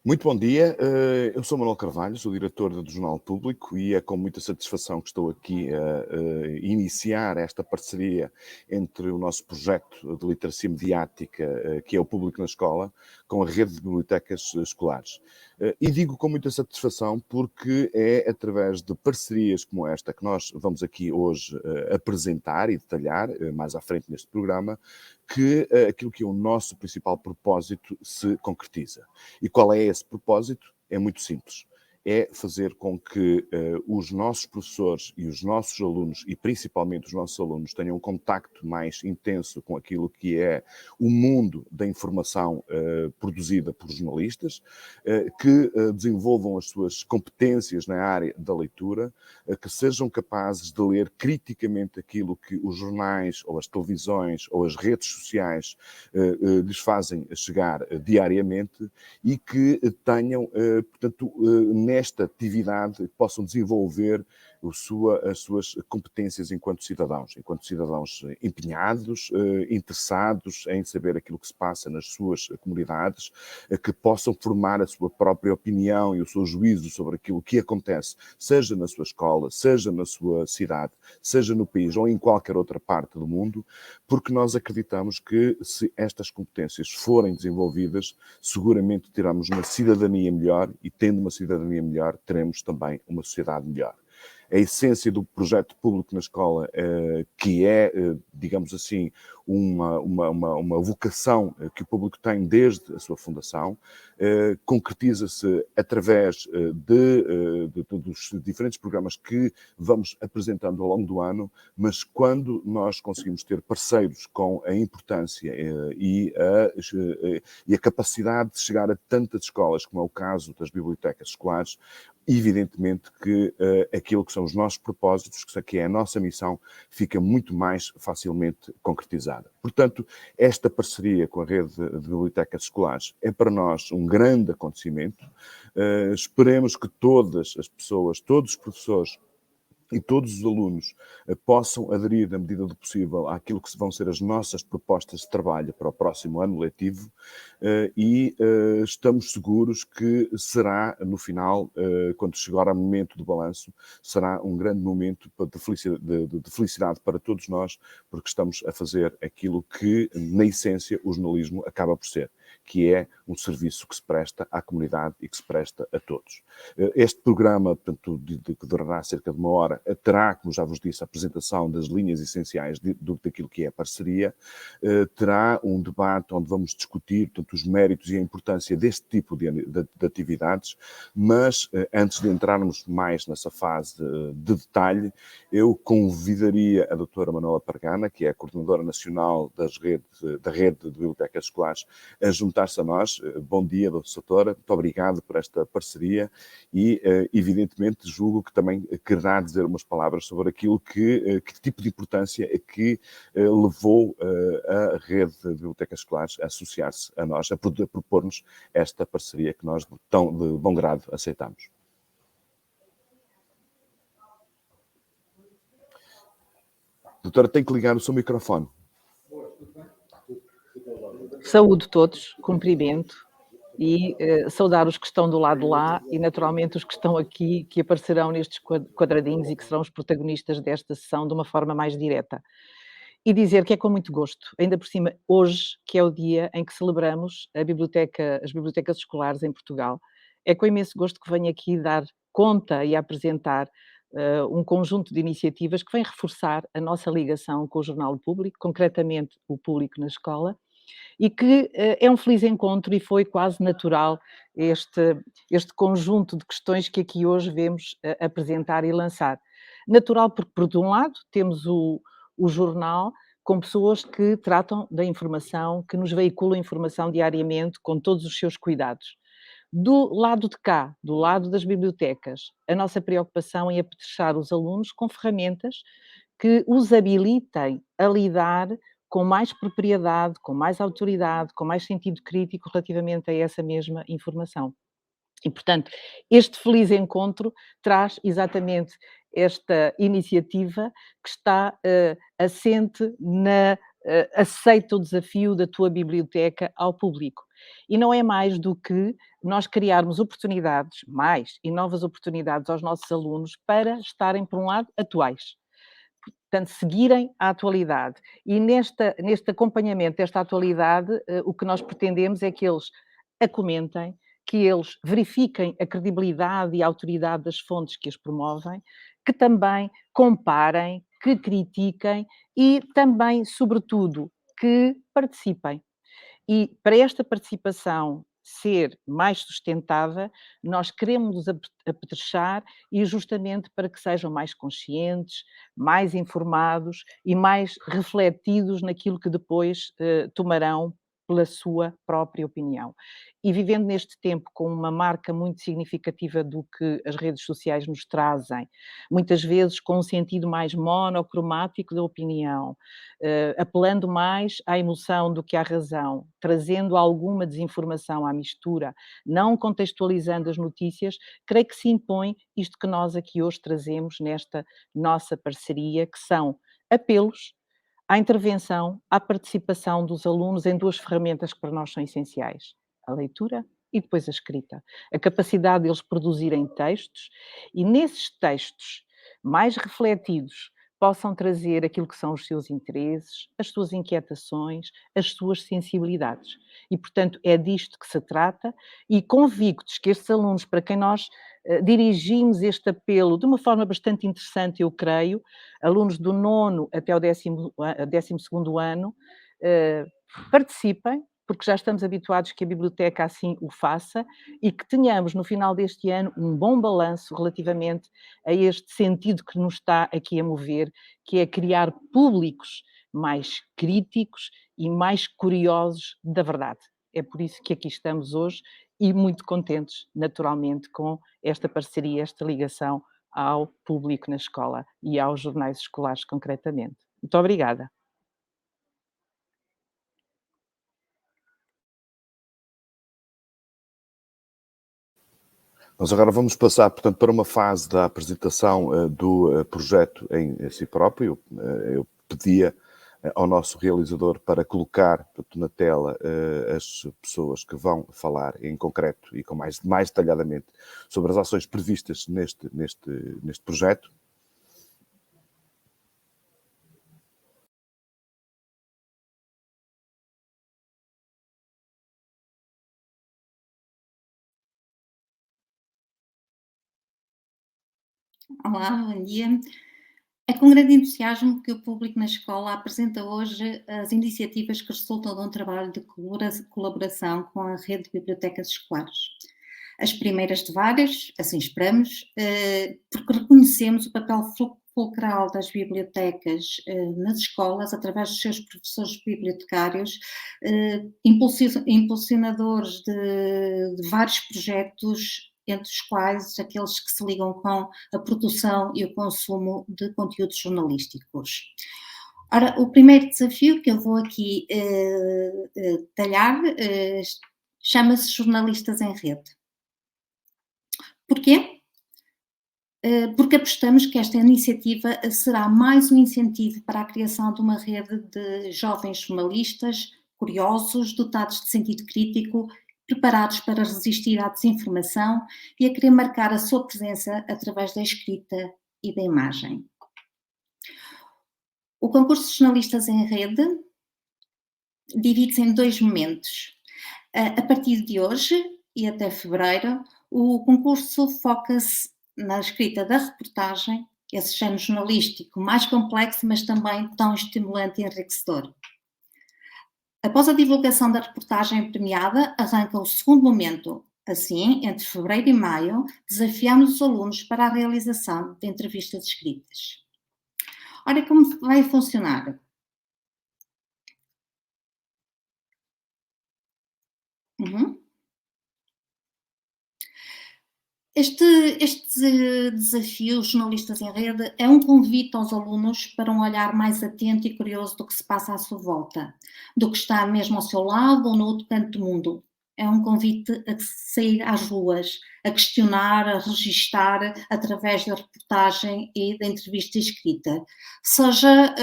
Muito bom dia, eu sou Manuel Carvalho, sou diretor do Jornal Público e é com muita satisfação que estou aqui a iniciar esta parceria entre o nosso projeto de literacia mediática, que é o Público na Escola, com a rede de bibliotecas escolares. E digo com muita satisfação porque é através de parcerias como esta que nós vamos aqui hoje apresentar e detalhar, mais à frente neste programa, que aquilo que é o nosso principal propósito se concretiza. E qual é esse propósito? É muito simples. É fazer com que os nossos professores e os nossos alunos, e principalmente os nossos alunos, tenham um contacto mais intenso com aquilo que é o mundo da informação produzida por jornalistas, que desenvolvam as suas competências na área da leitura, que sejam capazes de ler criticamente aquilo que os jornais, ou as televisões, ou as redes sociais lhes fazem chegar diariamente e que tenham, portanto, nesta atividade possam desenvolver as suas competências enquanto cidadãos empenhados, interessados em saber aquilo que se passa nas suas comunidades, que possam formar a sua própria opinião e o seu juízo sobre aquilo que acontece, seja na sua escola, seja na sua cidade, seja no país ou em qualquer outra parte do mundo, porque nós acreditamos que se estas competências forem desenvolvidas, seguramente teremos uma cidadania melhor e, tendo uma cidadania melhor, teremos também uma sociedade melhor. A essência do projeto Público na Escola, que é, digamos assim, uma vocação que o Público tem desde a sua fundação, concretiza-se através dos diferentes programas que vamos apresentando ao longo do ano, mas quando nós conseguimos ter parceiros com a importância e a capacidade de chegar a tantas escolas, como é o caso das bibliotecas escolares, evidentemente que aquilo que são os nossos propósitos, que é a nossa missão, fica muito mais facilmente concretizada. Portanto, esta parceria com a rede de bibliotecas escolares é para nós um grande acontecimento. Esperemos que todas as pessoas, todos os professores e todos os alunos possam aderir, na medida do possível, àquilo que vão ser as nossas propostas de trabalho para o próximo ano letivo e estamos seguros que será, no final, quando chegar ao momento do balanço, será um grande momento de felicidade para todos nós, porque estamos a fazer aquilo que, na essência, o jornalismo acaba por ser, que é um serviço que se presta à comunidade e que se presta a todos. Este programa, portanto, que durará cerca de 1 hora, terá, como já vos disse, a apresentação das linhas essenciais daquilo que é a parceria, terá um debate onde vamos discutir, portanto, os méritos e a importância deste tipo de atividades, mas antes de entrarmos mais nessa fase de detalhe, eu convidaria a doutora Manuela Pargana, que é a coordenadora nacional da rede de bibliotecas escolares, a juntar-se a nós. Bom dia, doutora, muito obrigado por esta parceria e, evidentemente, julgo que também quererá dizer umas palavras sobre aquilo que tipo de importância é que levou a rede de bibliotecas escolares a associar-se a nós, a propor-nos esta parceria que nós de bom grado aceitamos. Doutora, tem que ligar o seu microfone. Saúde todos, cumprimento e saudar os que estão do lado de lá e naturalmente os que estão aqui, que aparecerão nestes quadradinhos e que serão os protagonistas desta sessão de uma forma mais direta. E dizer que é com muito gosto, ainda por cima hoje, que é o dia em que celebramos as bibliotecas escolares em Portugal, é com imenso gosto que venho aqui dar conta e apresentar um conjunto de iniciativas que vem reforçar a nossa ligação com o Jornal Público, concretamente o Público na Escola, e que é um feliz encontro e foi quase natural este conjunto de questões que aqui hoje vemos apresentar e lançar. Natural porque, por um lado, temos o jornal com pessoas que tratam da informação, que nos veiculam informação diariamente com todos os seus cuidados. Do lado de cá, do lado das bibliotecas, a nossa preocupação é apetrechar os alunos com ferramentas que os habilitem a lidar com mais propriedade, com mais autoridade, com mais sentido crítico relativamente a essa mesma informação. E, portanto, este feliz encontro traz exatamente esta iniciativa que está assente aceita o desafio da tua biblioteca ao público. E não é mais do que nós criarmos oportunidades, mais e novas oportunidades aos nossos alunos para estarem, por um lado, atuais. Portanto, seguirem a atualidade. E neste acompanhamento desta atualidade, o que nós pretendemos é que eles a comentem, que eles verifiquem a credibilidade e a autoridade das fontes que as promovem, que também comparem, que critiquem e também, sobretudo, que participem. E para esta participação ser mais sustentável, nós queremos apetrechar e justamente para que sejam mais conscientes, mais informados e mais refletidos naquilo que depois tomarão pela sua própria opinião. E vivendo neste tempo com uma marca muito significativa do que as redes sociais nos trazem, muitas vezes com um sentido mais monocromático da opinião, apelando mais à emoção do que à razão, trazendo alguma desinformação à mistura, não contextualizando as notícias, creio que se impõe isto que nós aqui hoje trazemos nesta nossa parceria, que são apelos à intervenção, à participação dos alunos em duas ferramentas que para nós são essenciais: a leitura e depois a escrita. A capacidade deles produzirem textos e nesses textos mais refletidos possam trazer aquilo que são os seus interesses, as suas inquietações, as suas sensibilidades. E, portanto, é disto que se trata e convictos que estes alunos, para quem nós dirigimos este apelo de uma forma bastante interessante, eu creio, alunos do 9º até o 12º ano, participem, porque já estamos habituados que a biblioteca assim o faça, e que tenhamos no final deste ano um bom balanço relativamente a este sentido que nos está aqui a mover, que é criar públicos mais críticos e mais curiosos da verdade. É por isso que aqui estamos hoje e muito contentes, naturalmente, com esta parceria, esta ligação ao público na escola e aos jornais escolares concretamente. Muito obrigada. Nós agora vamos passar, portanto, para uma fase da apresentação do projeto em si próprio. Eu pedia ao nosso realizador para colocar, portanto, na tela as pessoas que vão falar em concreto e com mais detalhadamente sobre as ações previstas neste projeto. Olá, bom dia. É com grande entusiasmo que o Público na Escola apresenta hoje as iniciativas que resultam de um trabalho de colaboração com a rede de bibliotecas escolares. As primeiras de várias, assim esperamos, porque reconhecemos o papel fulcral das bibliotecas nas escolas, através dos seus professores bibliotecários, impulsionadores de vários projetos, entre os quais aqueles que se ligam com a produção e o consumo de conteúdos jornalísticos. Ora, o primeiro desafio que eu vou aqui detalhar chama-se Jornalistas em Rede. Porquê? Porque apostamos que esta iniciativa será mais um incentivo para a criação de uma rede de jovens jornalistas curiosos, dotados de sentido crítico, preparados para resistir à desinformação e a querer marcar a sua presença através da escrita e da imagem. O concurso de jornalistas em rede divide-se em dois momentos. A partir de hoje e até fevereiro, o concurso foca-se na escrita da reportagem, esse género jornalístico mais complexo, mas também tão estimulante e enriquecedor. Após a divulgação da reportagem premiada, arranca o segundo momento. Assim, entre fevereiro e maio, desafiamos os alunos para a realização de entrevistas escritas. Ora, como vai funcionar? Este desafio, Jornalistas em Rede, é um convite aos alunos para um olhar mais atento e curioso do que se passa à sua volta, do que está mesmo ao seu lado ou no outro canto do mundo. É um convite a sair às ruas, a questionar, a registar através da reportagem e da entrevista escrita. Seja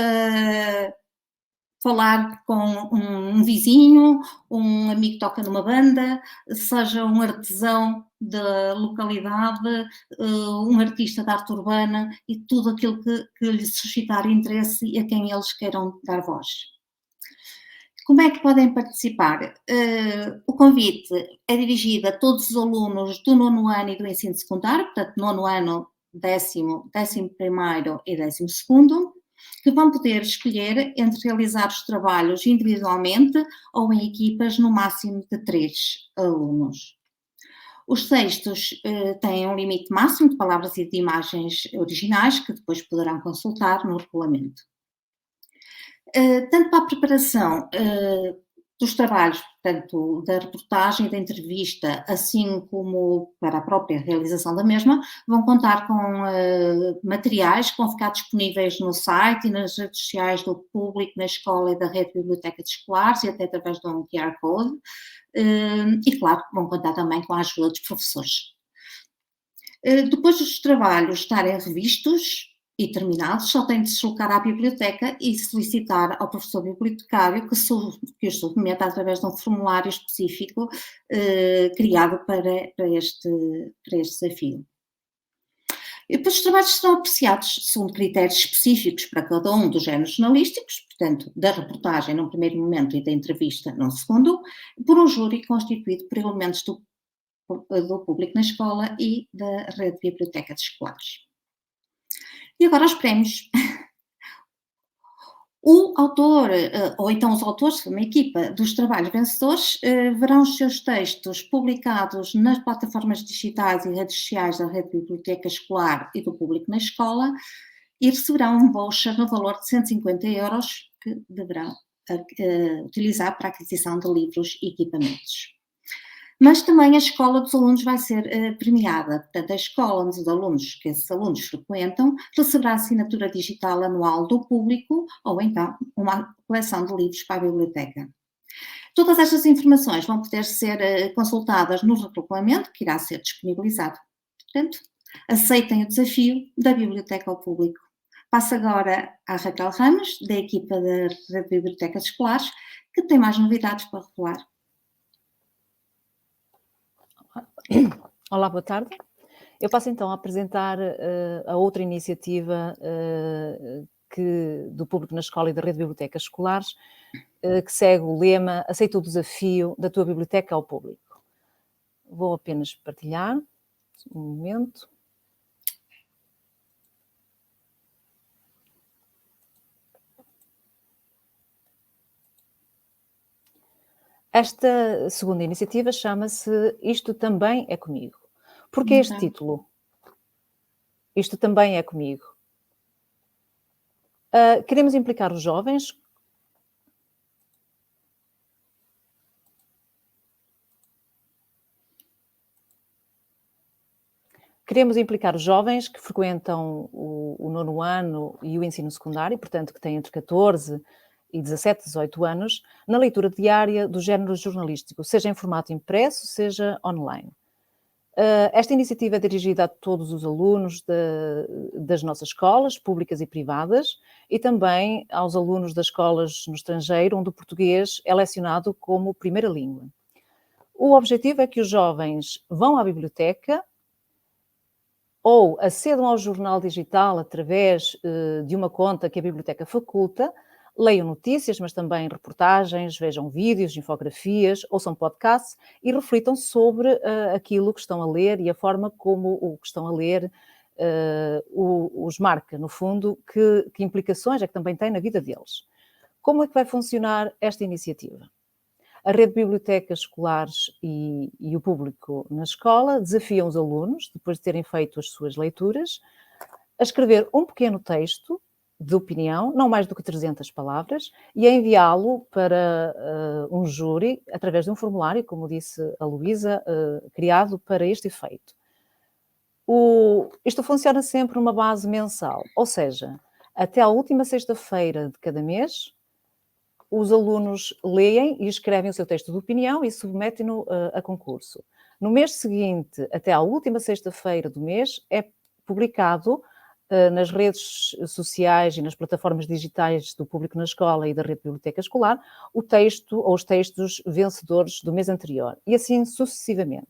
falar com um vizinho, um amigo que toca numa banda, seja um artesão da localidade, um artista da arte urbana e tudo aquilo que lhe suscitar interesse e a quem eles queiram dar voz. Como é que podem participar? O convite é dirigido a todos os alunos do 9º ano e do ensino secundário, portanto, 9º ano, 10º, 11º e 12º, que vão poder escolher entre realizar os trabalhos individualmente ou em equipas no máximo de 3 alunos. Os textos têm um limite máximo de palavras e de imagens originais, que depois poderão consultar no regulamento. Tanto para a preparação dos trabalhos, portanto, da reportagem, da entrevista, assim como para a própria realização da mesma, vão contar com materiais que vão ficar disponíveis no site e nas redes sociais do público, na escola e da rede de bibliotecas escolares e até através de um QR Code. E, claro, vão contar também com a ajuda dos professores. Depois dos trabalhos estarem revistos e terminados, só tem de se deslocar à biblioteca e solicitar ao professor bibliotecário que os submeta através de um formulário específico criado para este desafio. E depois os trabalhos serão apreciados segundo critérios específicos para cada um dos géneros jornalísticos, portanto, da reportagem num primeiro momento e da entrevista num segundo, por um júri constituído por elementos do público na escola e da rede de bibliotecas escolares. E agora os prémios. O autor, ou então os autores, uma equipa dos trabalhos vencedores, verão os seus textos publicados nas plataformas digitais e redes sociais da rede de biblioteca escolar e do público na escola e receberão um voucher no valor de 150 € que deverão utilizar para a aquisição de livros e equipamentos. Mas também a escola dos alunos vai ser premiada. Portanto, a escola onde os alunos, que esses alunos frequentam, receberá assinatura digital anual do público ou então uma coleção de livros para a biblioteca. Todas estas informações vão poder ser consultadas no regulamento que irá ser disponibilizado. Portanto, aceitem o desafio da biblioteca ao público. Passo agora à Raquel Ramos, da equipa da Rede de Bibliotecas Escolares, que tem mais novidades para revelar. Olá, boa tarde. Eu passo então a apresentar a outra iniciativa do público na escola e da rede de bibliotecas escolares, que segue o lema Aceita o desafio da tua biblioteca ao público. Vou apenas partilhar um momento. Esta segunda iniciativa chama-se Isto Também é Comigo. Porquê este título? Isto também é comigo. Queremos implicar os jovens. Queremos implicar os jovens que frequentam o 9º ano e o ensino secundário, portanto, que têm entre 14 e 17, 18 anos, na leitura diária do género jornalístico, seja em formato impresso, seja online. Esta iniciativa é dirigida a todos os alunos das nossas escolas, públicas e privadas, e também aos alunos das escolas no estrangeiro, onde o português é lecionado como primeira língua. O objetivo é que os jovens vão à biblioteca ou acedam ao jornal digital através de uma conta que a biblioteca faculta, leiam notícias, mas também reportagens, vejam vídeos, infografias, ouçam podcasts e reflitam sobre aquilo que estão a ler e a forma como o que estão a ler os marca, no fundo, que implicações é que também tem na vida deles. Como é que vai funcionar esta iniciativa? A rede de bibliotecas escolares e o público na escola desafiam os alunos, depois de terem feito as suas leituras, a escrever um pequeno texto de opinião, não mais do que 300 palavras, e a enviá-lo para um júri através de um formulário, como disse a Luísa, criado para este efeito. Isto funciona sempre numa base mensal, ou seja, até à última sexta-feira de cada mês, os alunos leem e escrevem o seu texto de opinião e submetem-no a concurso. No mês seguinte, até à última sexta-feira do mês, é publicado nas redes sociais e nas plataformas digitais do Público na Escola e da Rede Biblioteca Escolar o texto ou os textos vencedores do mês anterior, e assim sucessivamente.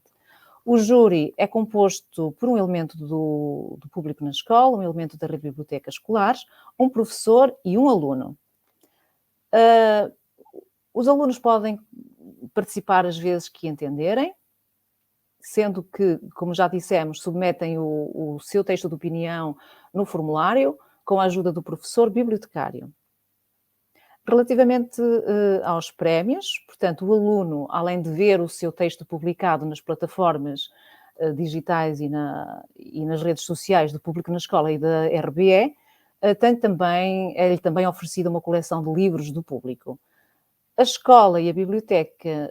O júri é composto por um elemento do Público na Escola, um elemento da Rede Biblioteca Escolar, um professor e um aluno. Os alunos podem participar às vezes que entenderem, sendo que, como já dissemos, submetem o seu texto de opinião no formulário com a ajuda do professor bibliotecário. Relativamente aos prémios, portanto, o aluno, além de ver o seu texto publicado nas plataformas digitais e nas redes sociais do Público na Escola e da RBE, é-lhe também oferecida uma coleção de livros do público. A escola e a biblioteca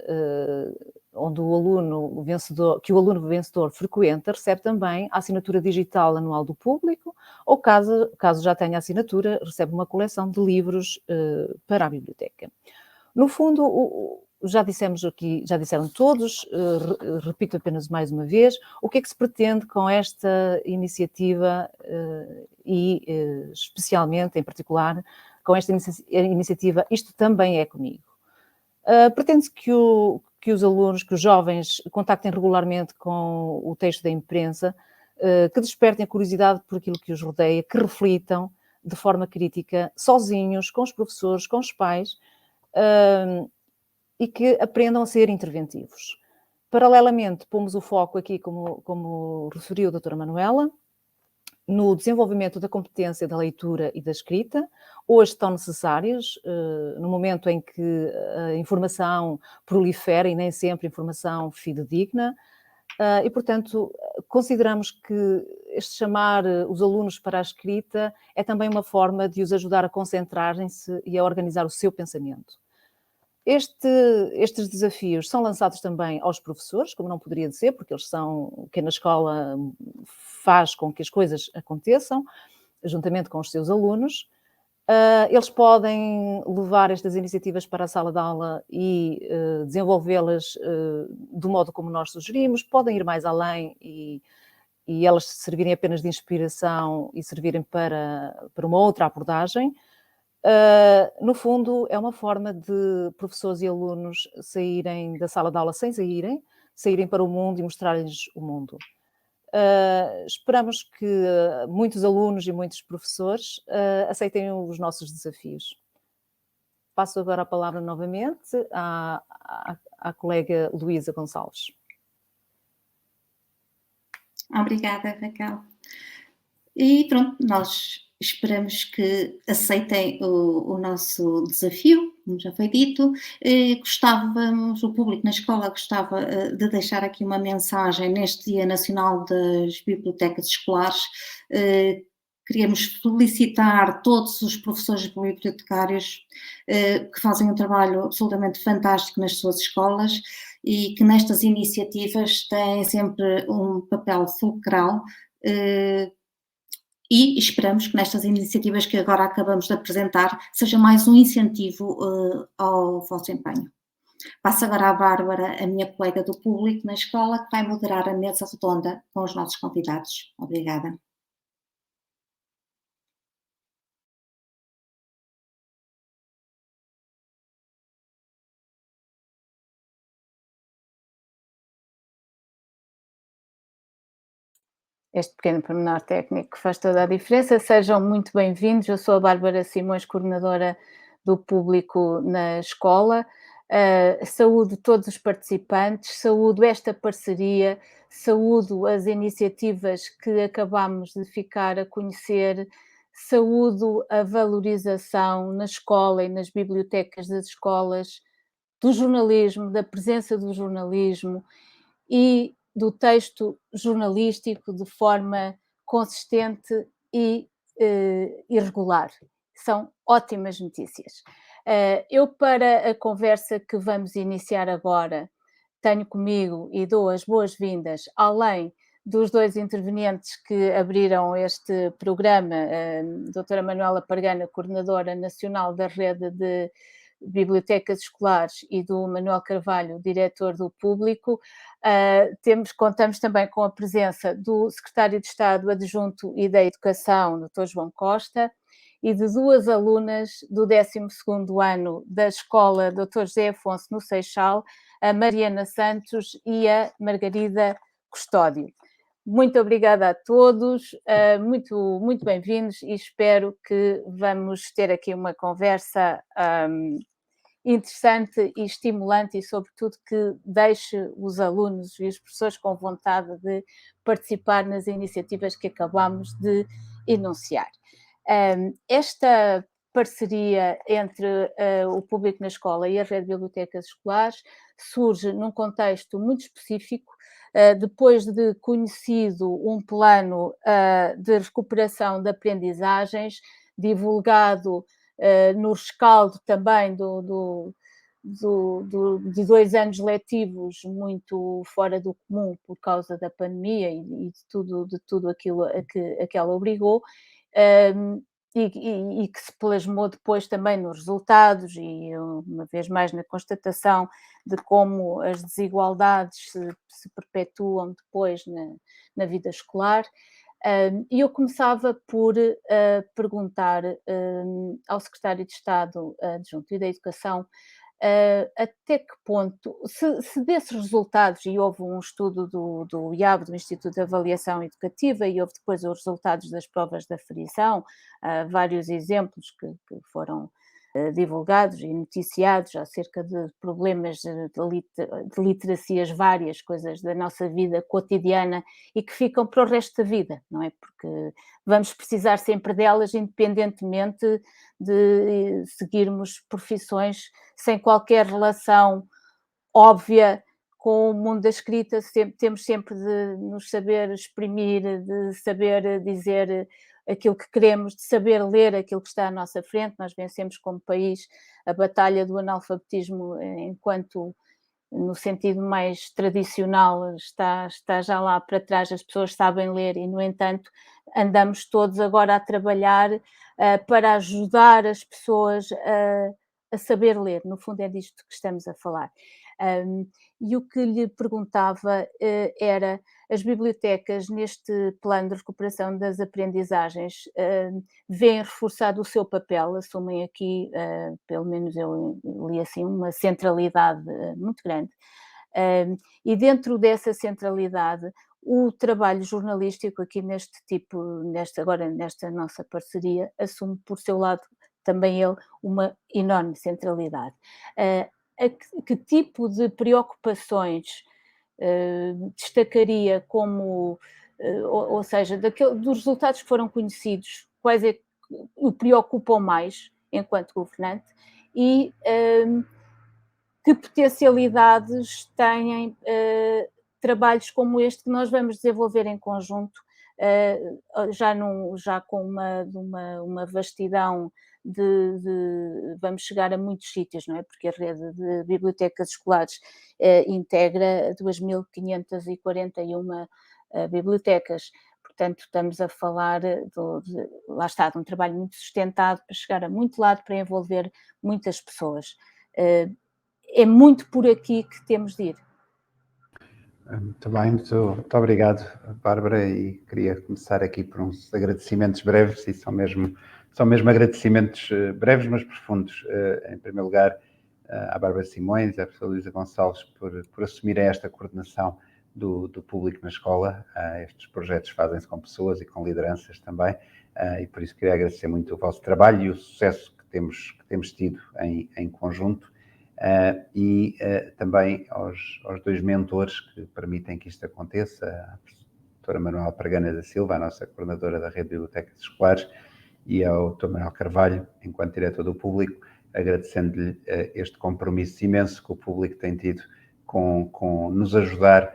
onde o aluno vencedor frequenta recebe também a assinatura digital anual do público, ou caso já tenha assinatura, recebe uma coleção de livros para a biblioteca. No fundo, já disseram todos, repito apenas mais uma vez, o que é que se pretende com esta iniciativa e especialmente, em particular, com esta iniciativa Isto Também é Comigo. Pretende-se que os alunos, que os jovens contactem regularmente com o texto da imprensa, que despertem a curiosidade por aquilo que os rodeia, que reflitam de forma crítica, sozinhos, com os professores, com os pais, e que aprendam a ser interventivos. Paralelamente, pomos o foco aqui, como referiu a doutora Manuela, no desenvolvimento da competência da leitura e da escrita, hoje tão necessárias, no momento em que a informação prolifera e nem sempre informação fidedigna, e, portanto, consideramos que chamar os alunos para a escrita é também uma forma de os ajudar a concentrarem-se e a organizar o seu pensamento. Estes desafios são lançados também aos professores, como não poderia ser, porque eles são quem na escola faz com que as coisas aconteçam, juntamente com os seus alunos. Eles podem levar estas iniciativas para a sala de aula e desenvolvê-las do modo como nós sugerimos, podem ir mais além e elas servirem apenas de inspiração e servirem para uma outra abordagem. No fundo, é uma forma de professores e alunos saírem da sala de aula sem saírem para o mundo e mostrar-lhes o mundo. Esperamos que muitos alunos e muitos professores aceitem os nossos desafios. Passo agora a palavra novamente à colega Luísa Gonçalves. Obrigada, Raquel. E pronto, nós esperamos que aceitem o nosso desafio, como já foi dito. O público na escola gostava de deixar aqui uma mensagem neste Dia Nacional das Bibliotecas Escolares. Queríamos felicitar todos os professores e bibliotecários que fazem um trabalho absolutamente fantástico nas suas escolas e que nestas iniciativas têm sempre um papel fulcral. E esperamos que nestas iniciativas que agora acabamos de apresentar seja mais um incentivo ao vosso empenho. Passo agora à Bárbara, a minha colega do público na escola, que vai moderar a mesa redonda com os nossos convidados. Obrigada. Este pequeno pormenor técnico faz toda a diferença. Sejam muito bem-vindos. Eu sou a Bárbara Simões, coordenadora do público na escola. Saúdo todos os participantes, saúdo esta parceria, saúdo as iniciativas que acabamos de ficar a conhecer, saúdo a valorização na escola e nas bibliotecas das escolas do jornalismo, da presença do jornalismo e do texto jornalístico de forma consistente e irregular. São ótimas notícias. Eu, para a conversa que vamos iniciar agora, tenho comigo e dou as boas-vindas, além dos dois intervenientes que abriram este programa, a doutora Manuela Pargana, coordenadora nacional da Rede de Bibliotecas Escolares e do Manuel Carvalho, diretor do Público. Contamos também com a presença do secretário de Estado adjunto e da Educação, Dr. João Costa, e de 2 alunas do 12º ano da Escola Dr. José Afonso no Seixal, a Mariana Santos e a Margarida Custódio. Muito obrigada a todos, muito bem-vindos, e espero que vamos ter aqui uma conversa interessante e estimulante, e sobretudo que deixe os alunos e os professores com vontade de participar nas iniciativas que acabamos de enunciar. Esta parceria entre o Público na Escola e a Rede de Bibliotecas Escolares surge num contexto muito específico, depois de conhecido um plano de recuperação de aprendizagens, divulgado no rescaldo também de 2 anos letivos muito fora do comum por causa da pandemia e de tudo aquilo a que ela obrigou, e que se plasmou depois também nos resultados e, uma vez mais, na constatação de como as desigualdades se perpetuam depois na vida escolar. E eu começava por perguntar ao secretário de Estado adjunto e da Educação até que ponto, se desses resultados, e houve um estudo do IAB, do Instituto de Avaliação Educativa, e houve depois os resultados das provas de aferição, vários exemplos que foram divulgados e noticiados acerca de problemas de literacias várias, coisas da nossa vida cotidiana e que ficam para o resto da vida, não é? Porque vamos precisar sempre delas, independentemente de seguirmos profissões sem qualquer relação óbvia com o mundo da escrita. Temos sempre de nos saber exprimir, de saber dizer aquilo que queremos, de saber ler aquilo que está à nossa frente. Nós vencemos como país a batalha do analfabetismo, enquanto no sentido mais tradicional está já lá para trás, as pessoas sabem ler e, no entanto, andamos todos agora a trabalhar para ajudar as pessoas a saber ler. No fundo é disto que estamos a falar. E o que lhe perguntava era: as bibliotecas, neste plano de recuperação das aprendizagens, veem reforçado o seu papel, assumem aqui, pelo menos eu li assim, uma centralidade muito grande. E dentro dessa centralidade, o trabalho jornalístico aqui nesta nossa parceria, assume por seu lado também ele uma enorme centralidade. Que tipo de preocupações destacaria como, ou seja, dos resultados que foram conhecidos, quais é que o preocupam mais enquanto governante, e que potencialidades têm trabalhos como este que nós vamos desenvolver em conjunto, já com uma vastidão vamos chegar a muitos sítios, não é? Porque a rede de bibliotecas escolares integra 2.541 bibliotecas. Portanto, estamos a falar lá está, de um trabalho muito sustentado para chegar a muito lado, para envolver muitas pessoas. É muito por aqui que temos de ir. Muito bem, muito obrigado, Bárbara, e queria começar aqui por uns agradecimentos breves, e são mesmo agradecimentos breves, mas profundos. Em primeiro lugar, à Bárbara Simões e à professora Luísa Gonçalves por assumirem esta coordenação do Público na Escola. Estes projetos fazem-se com pessoas e com lideranças também, e por isso queria agradecer muito o vosso trabalho e o sucesso que temos tido em conjunto. E também aos 2 mentores que permitem que isto aconteça, a doutora Manuela Pregana da Silva, a nossa coordenadora da Rede de Bibliotecas Escolares, e ao Dr. Manuel Carvalho, enquanto diretor do Público, agradecendo-lhe este compromisso imenso que o Público tem tido com nos ajudar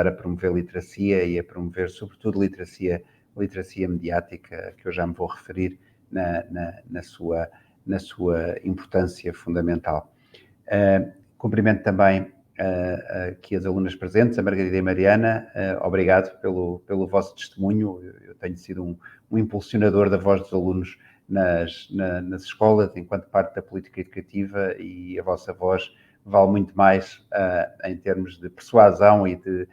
a promover literacia e a promover, sobretudo, literacia mediática, que eu já me vou referir na sua importância fundamental. Cumprimento também aqui as alunas presentes, a Margarida e a Mariana. Obrigado pelo vosso testemunho. Eu tenho sido um impulsionador da voz dos alunos nas escolas, enquanto parte da política educativa, e a vossa voz vale muito mais em termos de persuasão e de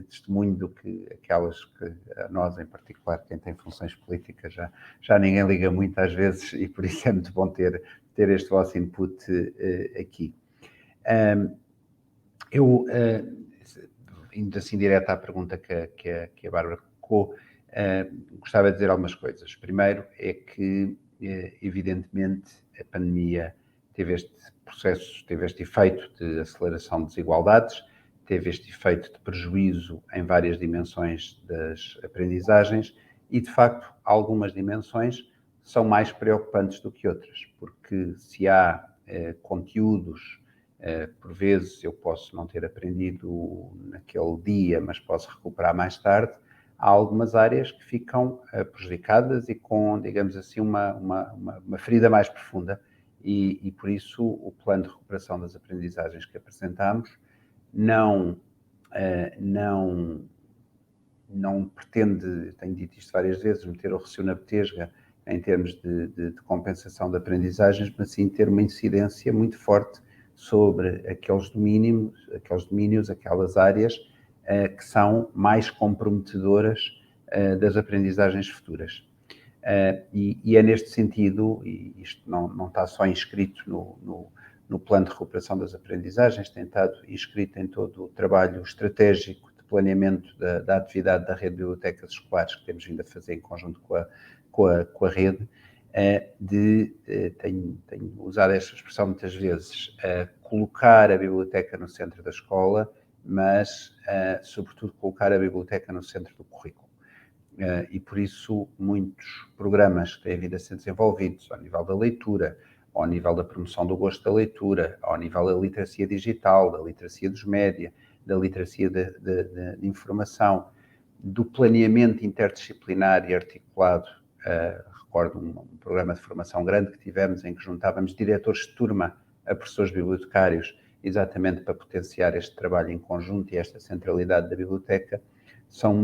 testemunho do que aquelas que a nós, em particular, quem tem funções políticas, já ninguém liga muito às vezes, e por isso é muito bom ter este vosso input aqui. Eu, indo assim direto à pergunta que a Bárbara colocou, gostava de dizer algumas coisas. Primeiro é que, evidentemente, a pandemia teve este processo, teve este efeito de aceleração de desigualdades, teve este efeito de prejuízo em várias dimensões das aprendizagens e, de facto, algumas dimensões são mais preocupantes do que outras, porque se há conteúdos, por vezes eu posso não ter aprendido naquele dia, mas posso recuperar mais tarde, há algumas áreas que ficam prejudicadas e com, digamos assim, uma ferida mais profunda. E por isso o plano de recuperação das aprendizagens que apresentámos não pretende, tenho dito isto várias vezes, meter o recio na betesga em termos de compensação de aprendizagens, mas sim ter uma incidência muito forte sobre aqueles domínios, aquelas áreas que são mais comprometedoras das aprendizagens futuras. E é neste sentido, e isto não está só inscrito no plano de recuperação das aprendizagens, tem estado inscrito em todo o trabalho estratégico de planeamento da atividade da rede de bibliotecas escolares que temos vindo a fazer em conjunto com a rede, tenho usado esta expressão muitas vezes, colocar a biblioteca no centro da escola, mas, sobretudo, colocar a biblioteca no centro do currículo. E, por isso, muitos programas que têm vindo a ser desenvolvidos ao nível da leitura, ao nível da promoção do gosto da leitura, ao nível da literacia digital, da literacia dos média, da literacia de informação, do planeamento interdisciplinar e articulado. Recordo um programa de formação grande que tivemos em que juntávamos diretores de turma a professores bibliotecários, exatamente para potenciar este trabalho em conjunto e esta centralidade da biblioteca, são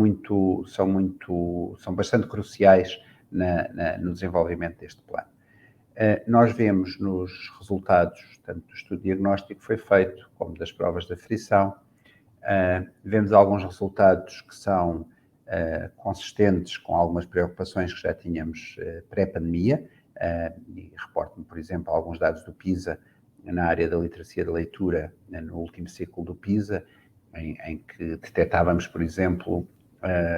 bastante cruciais no desenvolvimento deste plano. Nós vemos nos resultados, tanto do estudo diagnóstico que foi feito, como das provas de aferição, vemos alguns resultados que são consistentes com algumas preocupações que já tínhamos pré-pandemia, e reporto-me, por exemplo, alguns dados do PISA na área da literacia da leitura, no último ciclo do PISA, em que detectávamos, por exemplo,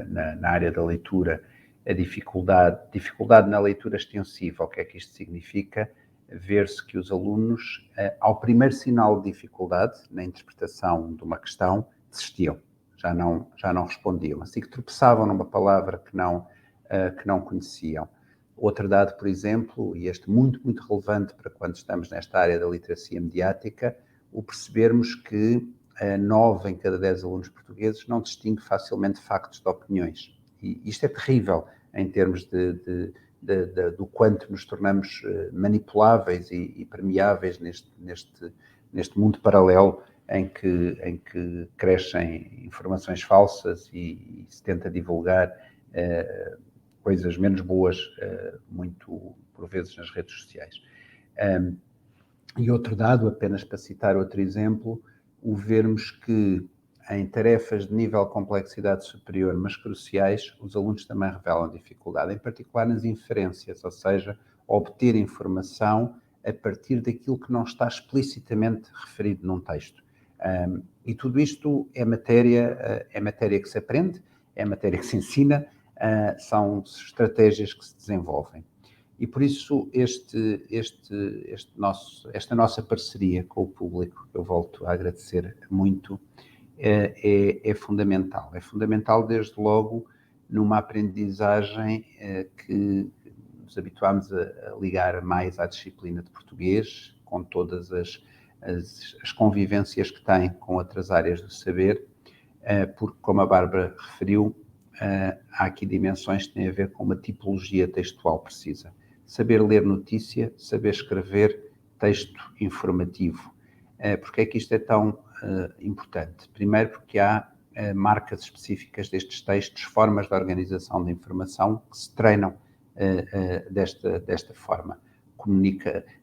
na área da leitura, a dificuldade na leitura extensiva. O que é que isto significa? Ver-se que os alunos, ao primeiro sinal de dificuldade na interpretação de uma questão, desistiam, já não respondiam, assim que tropeçavam numa palavra que não conheciam. Outro dado, por exemplo, e este muito, muito relevante para quando estamos nesta área da literacia mediática, o percebermos que 9 em cada 10 alunos portugueses não distingue facilmente factos de opiniões. E isto é terrível em termos do quanto nos tornamos manipuláveis e permeáveis neste mundo paralelo em que crescem informações falsas e se tenta divulgar coisas menos boas, muito por vezes nas redes sociais. E outro dado, apenas para citar outro exemplo, o vermos que em tarefas de nível de complexidade superior, mas cruciais, os alunos também revelam dificuldade, em particular nas inferências, ou seja, obter informação a partir daquilo que não está explicitamente referido num texto. E tudo isto é matéria que se aprende, é matéria que se ensina, são estratégias que se desenvolvem. E por isso esta nossa parceria com o público, que eu volto a agradecer muito, é fundamental. É fundamental, desde logo, numa aprendizagem que nos habituámos a ligar mais à disciplina de português, com todas as convivências que tem com outras áreas do saber, porque, como a Bárbara referiu, há aqui dimensões que têm a ver com uma tipologia textual precisa. Saber ler notícia, saber escrever texto informativo. Porque é que isto é tão importante? Primeiro porque há marcas específicas destes textos, formas de organização de informação que se treinam desta forma.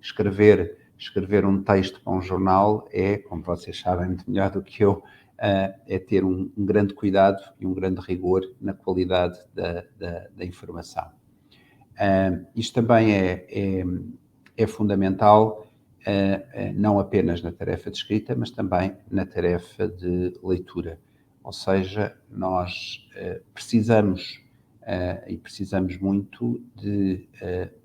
Escrever um texto para um jornal é, como vocês sabem muito melhor do que eu, é ter um grande cuidado e um grande rigor na qualidade da informação. Isto também é fundamental, não apenas na tarefa de escrita, mas também na tarefa de leitura. Ou seja, nós precisamos muito de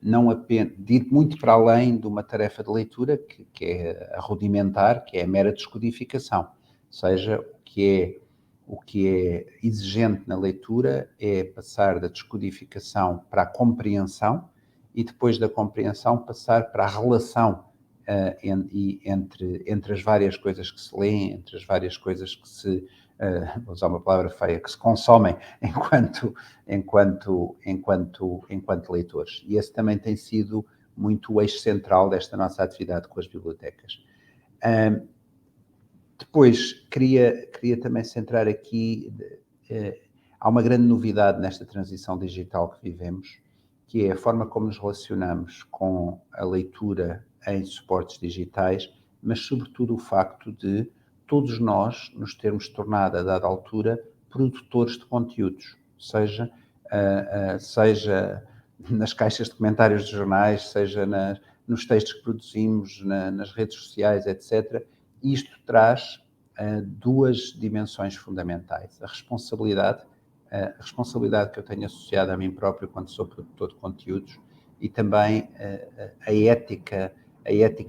não apenas de ir muito para além de uma tarefa de leitura que é a rudimentar, que é a mera descodificação. Ou seja, o que é exigente na leitura é passar da descodificação para a compreensão e depois da compreensão passar para a relação entre as várias coisas que se leem, entre as várias coisas que se, vou usar uma palavra feia, que se consomem enquanto leitores. E esse também tem sido muito o eixo central desta nossa atividade com as bibliotecas. Depois, queria também centrar aqui, há uma grande novidade nesta transição digital que vivemos, que é a forma como nos relacionamos com a leitura em suportes digitais, mas sobretudo o facto de todos nós nos termos tornado, a dada altura, produtores de conteúdos, seja nas caixas de comentários de jornais, seja nos textos que produzimos, nas redes sociais, etc., isto traz duas dimensões fundamentais. A responsabilidade que eu tenho associada a mim próprio quando sou produtor de conteúdos e também a ética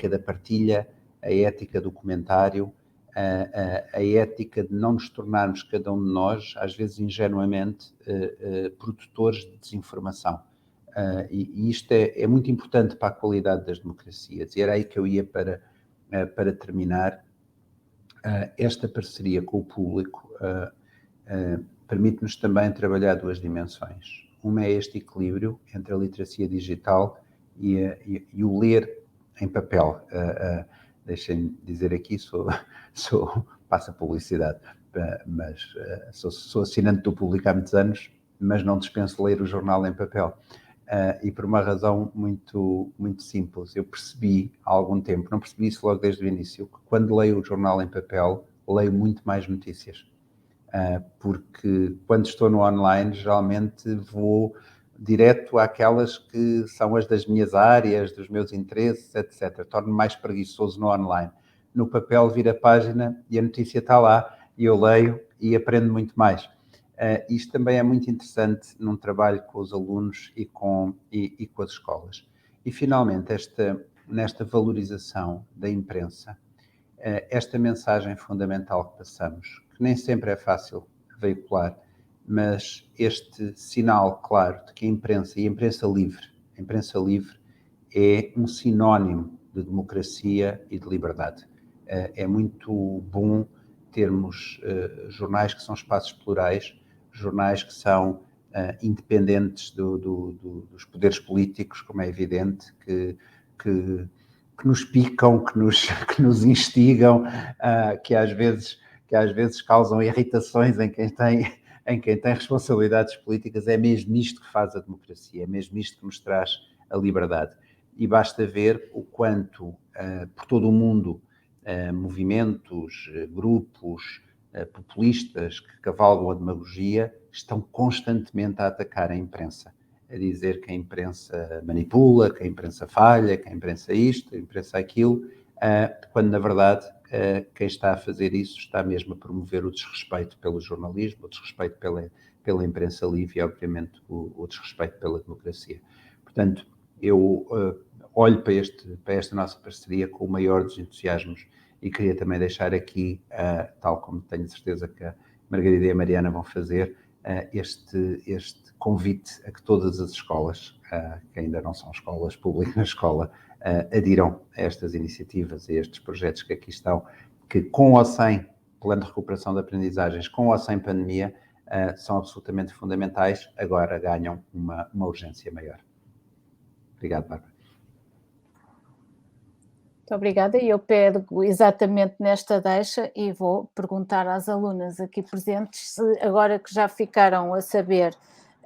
da partilha, a ética do comentário, a ética de não nos tornarmos, cada um de nós, às vezes ingenuamente, produtores de desinformação. E isto é muito importante para a qualidade das democracias. E era aí que eu ia para terminar. Esta parceria com o público permite-nos também trabalhar duas dimensões. Uma é este equilíbrio entre a literacia digital e o ler em papel. Deixem-me dizer aqui, passo a publicidade, mas sou assinante do Público há muitos anos, mas não dispenso ler o jornal em papel. E por uma razão muito, muito simples. Eu percebi há algum tempo, não percebi isso logo desde o início, que quando leio o jornal em papel, leio muito mais notícias. Porque quando estou no online, geralmente vou direto àquelas que são as das minhas áreas, dos meus interesses, etc. Torno-me mais preguiçoso no online. No papel, viro a página e a notícia está lá, e eu leio e aprendo muito mais. Isto também é muito interessante num trabalho com os alunos e com as escolas. E, finalmente, nesta valorização da imprensa, esta mensagem fundamental que passamos, que nem sempre é fácil veicular, mas este sinal claro de que a imprensa livre é um sinónimo de democracia e de liberdade. É muito bom termos jornais que são espaços plurais, jornais que são independentes dos poderes políticos, como é evidente, que nos picam, que nos instigam, que às vezes causam irritações em quem tem responsabilidades políticas. É mesmo isto que faz a democracia, é mesmo isto que nos traz a liberdade. E basta ver o quanto, por todo o mundo, movimentos, grupos populistas que cavalgam a demagogia estão constantemente a atacar a imprensa, a dizer que a imprensa manipula, que a imprensa falha, que a imprensa isto, que a imprensa aquilo, quando na verdade quem está a fazer isso está mesmo a promover o desrespeito pelo jornalismo, o desrespeito pela imprensa livre e, obviamente, o desrespeito pela democracia. Portanto, eu olho para esta nossa parceria com o maior dos entusiasmos e queria também deixar aqui, tal como tenho certeza que a Margarida e a Mariana vão fazer, este convite a que todas as escolas, que ainda não são escolas públicas na escola, adiram a estas iniciativas, a estes projetos que aqui estão, que com ou sem plano de recuperação de aprendizagens, com ou sem pandemia, são absolutamente fundamentais, agora ganham uma urgência maior. Obrigado, Bárbara. Muito obrigada. E eu pego exatamente nesta deixa e vou perguntar às alunas aqui presentes se, agora que já ficaram a saber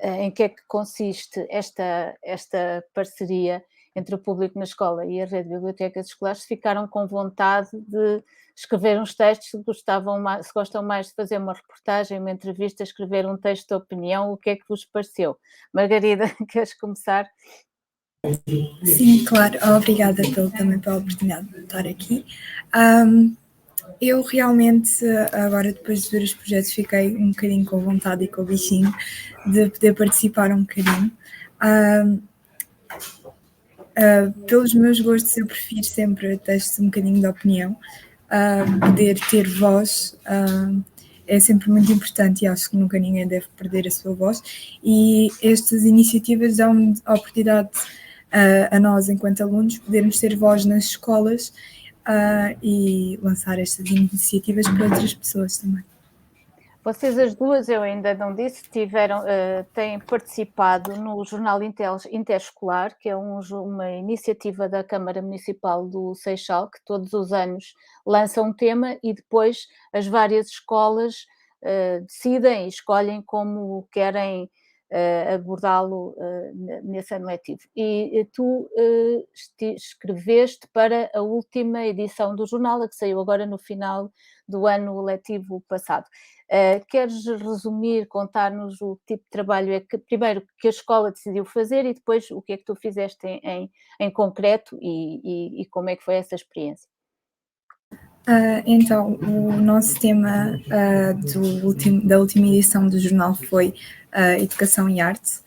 em que é que consiste esta parceria entre o público na escola e a rede de bibliotecas escolares, se ficaram com vontade de escrever uns textos, se gostam mais de fazer uma reportagem, uma entrevista, escrever um texto de opinião, o que é que vos pareceu? Margarida, queres começar? Sim, claro. Obrigada também pela oportunidade de estar aqui. Eu realmente, agora depois de ver os projetos, fiquei um bocadinho com vontade e com o bichinho de poder participar um bocadinho. Pelos meus gostos, eu prefiro sempre textos um bocadinho de opinião. Poder ter voz é sempre muito importante e acho que nunca ninguém deve perder a sua voz. E estas iniciativas dão a oportunidade a nós, enquanto alunos, podermos ter voz nas escolas e lançar estas iniciativas para outras pessoas também. Vocês as duas, eu ainda não disse, têm participado no Jornal Interescolar, que é uma iniciativa da Câmara Municipal do Seixal, que todos os anos lança um tema e depois as várias escolas decidem e escolhem como querem abordá-lo nesse ano letivo. E tu escreveste para a última edição do jornal, a que saiu agora no final do ano letivo passado. Queres resumir, contar-nos o tipo de trabalho primeiro que a escola decidiu fazer e depois o que é que tu fizeste em concreto e como é que foi essa experiência? Então, o nosso tema da última edição do jornal foi Educação e Arte.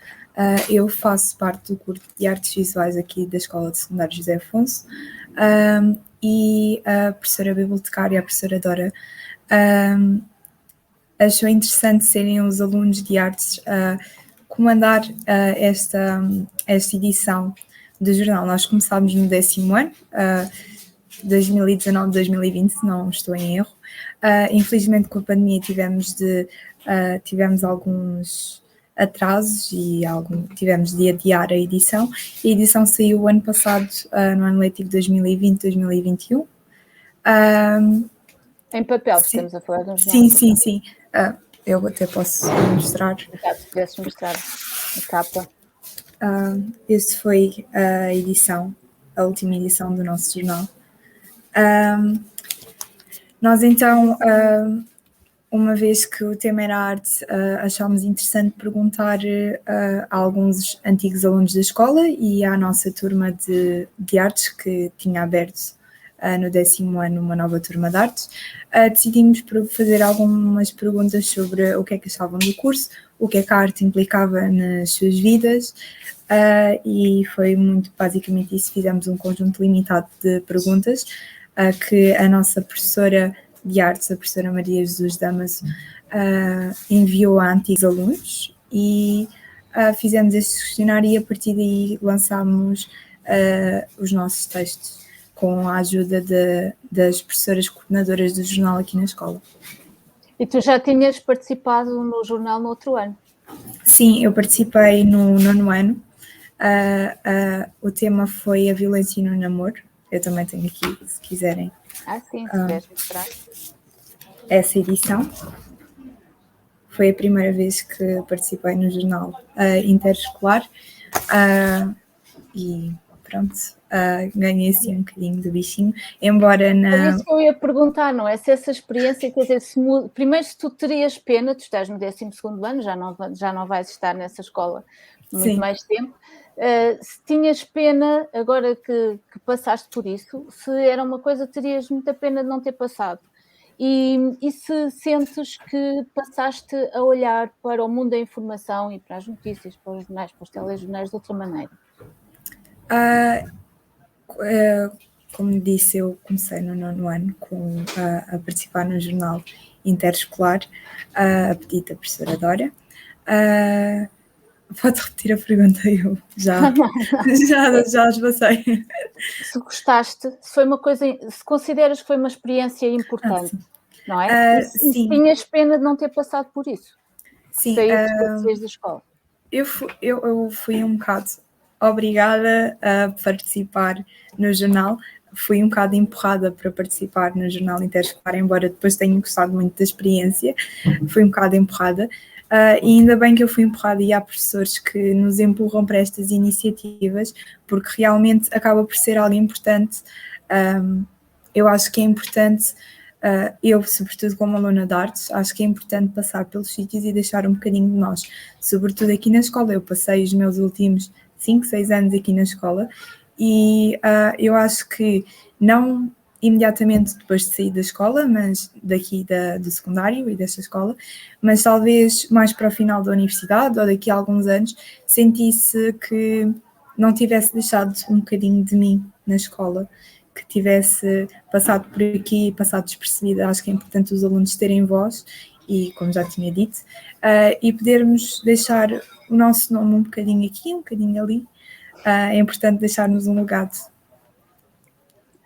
Eu faço parte do curso de Artes Visuais aqui da Escola de Secundário José Afonso e a professora bibliotecária, a professora Dora, achou interessante serem os alunos de artes a comandar esta edição do jornal. Nós começámos no 10º ano, 2019-2020, se não estou em erro. Infelizmente, com a pandemia tivemos alguns atrasos e tivemos de adiar a edição. A edição saiu o ano passado, no ano letivo 2020-2021. Em papel, sim, estamos a falar de um jornal. Sim. Eu até posso mostrar. Se pudesses mostrar a capa. Este foi a última edição do nosso jornal. Nós então, uma vez que o tema era arte, achámos interessante perguntar a alguns antigos alunos da escola e à nossa turma de artes, que tinha aberto no 10º ano uma nova turma de artes. Decidimos fazer algumas perguntas sobre o que é que achavam do curso, o que é que a arte implicava nas suas vidas, e foi muito basicamente isso. Fizemos um conjunto limitado de perguntas que a nossa professora de artes, a professora Maria Jesus Damaso, enviou a antigos alunos e fizemos este questionário e a partir daí lançámos os nossos textos com a ajuda das professoras coordenadoras do jornal aqui na escola. E tu já tinhas participado no jornal no outro ano? Sim, eu participei no 9º ano. O tema foi a violência no namoro. Eu também tenho aqui, se quiserem. Sim, se puderes mostrar. Essa edição. Foi a primeira vez que participei no jornal interescolar. E pronto, ganhei assim um bocadinho do bichinho, embora É isso que eu ia perguntar, não é? Se essa experiência, quer dizer, primeiro se tu terias pena, tu estás no 12º ano, já não vais estar nessa escola muito Sim. mais tempo, se tinhas pena, agora que passaste por isso, se era uma coisa, terias muita pena de não ter passado. E se sentes que passaste a olhar para o mundo da informação e para as notícias, para os jornais, para os telejornais de outra maneira? Como disse, eu comecei no 9º ano a participar no jornal interescolar, a pedido da professora Dora. Pode repetir a pergunta? Eu já esbacei. Se gostaste, se foi uma coisa, se consideras que foi uma experiência importante, não é? Sim. Se tinhas pena de não ter passado por isso? Sim. Saíste da escola. Eu fui um bocado obrigada a participar no jornal. Fui um bocado empurrada para participar no jornal interescolar, embora depois tenha gostado muito da experiência. Fui um bocado empurrada. E ainda bem que eu fui empurrada e há professores que nos empurram para estas iniciativas, porque realmente acaba por ser algo importante. Eu acho que é importante, eu, sobretudo como aluna de artes, acho que é importante passar pelos sítios e deixar um bocadinho de nós, sobretudo aqui na escola. Eu passei os meus últimos 5, 6 anos aqui na escola e eu acho que não imediatamente depois de sair da escola, mas daqui do secundário e desta escola, mas talvez mais para o final da universidade ou daqui a alguns anos, sentisse que não tivesse deixado um bocadinho de mim na escola, que tivesse passado por aqui, passado despercebida. Acho que é importante os alunos terem voz e, como já tinha dito, e podermos deixar o nosso nome um bocadinho aqui, um bocadinho ali. É importante deixarmos um legado.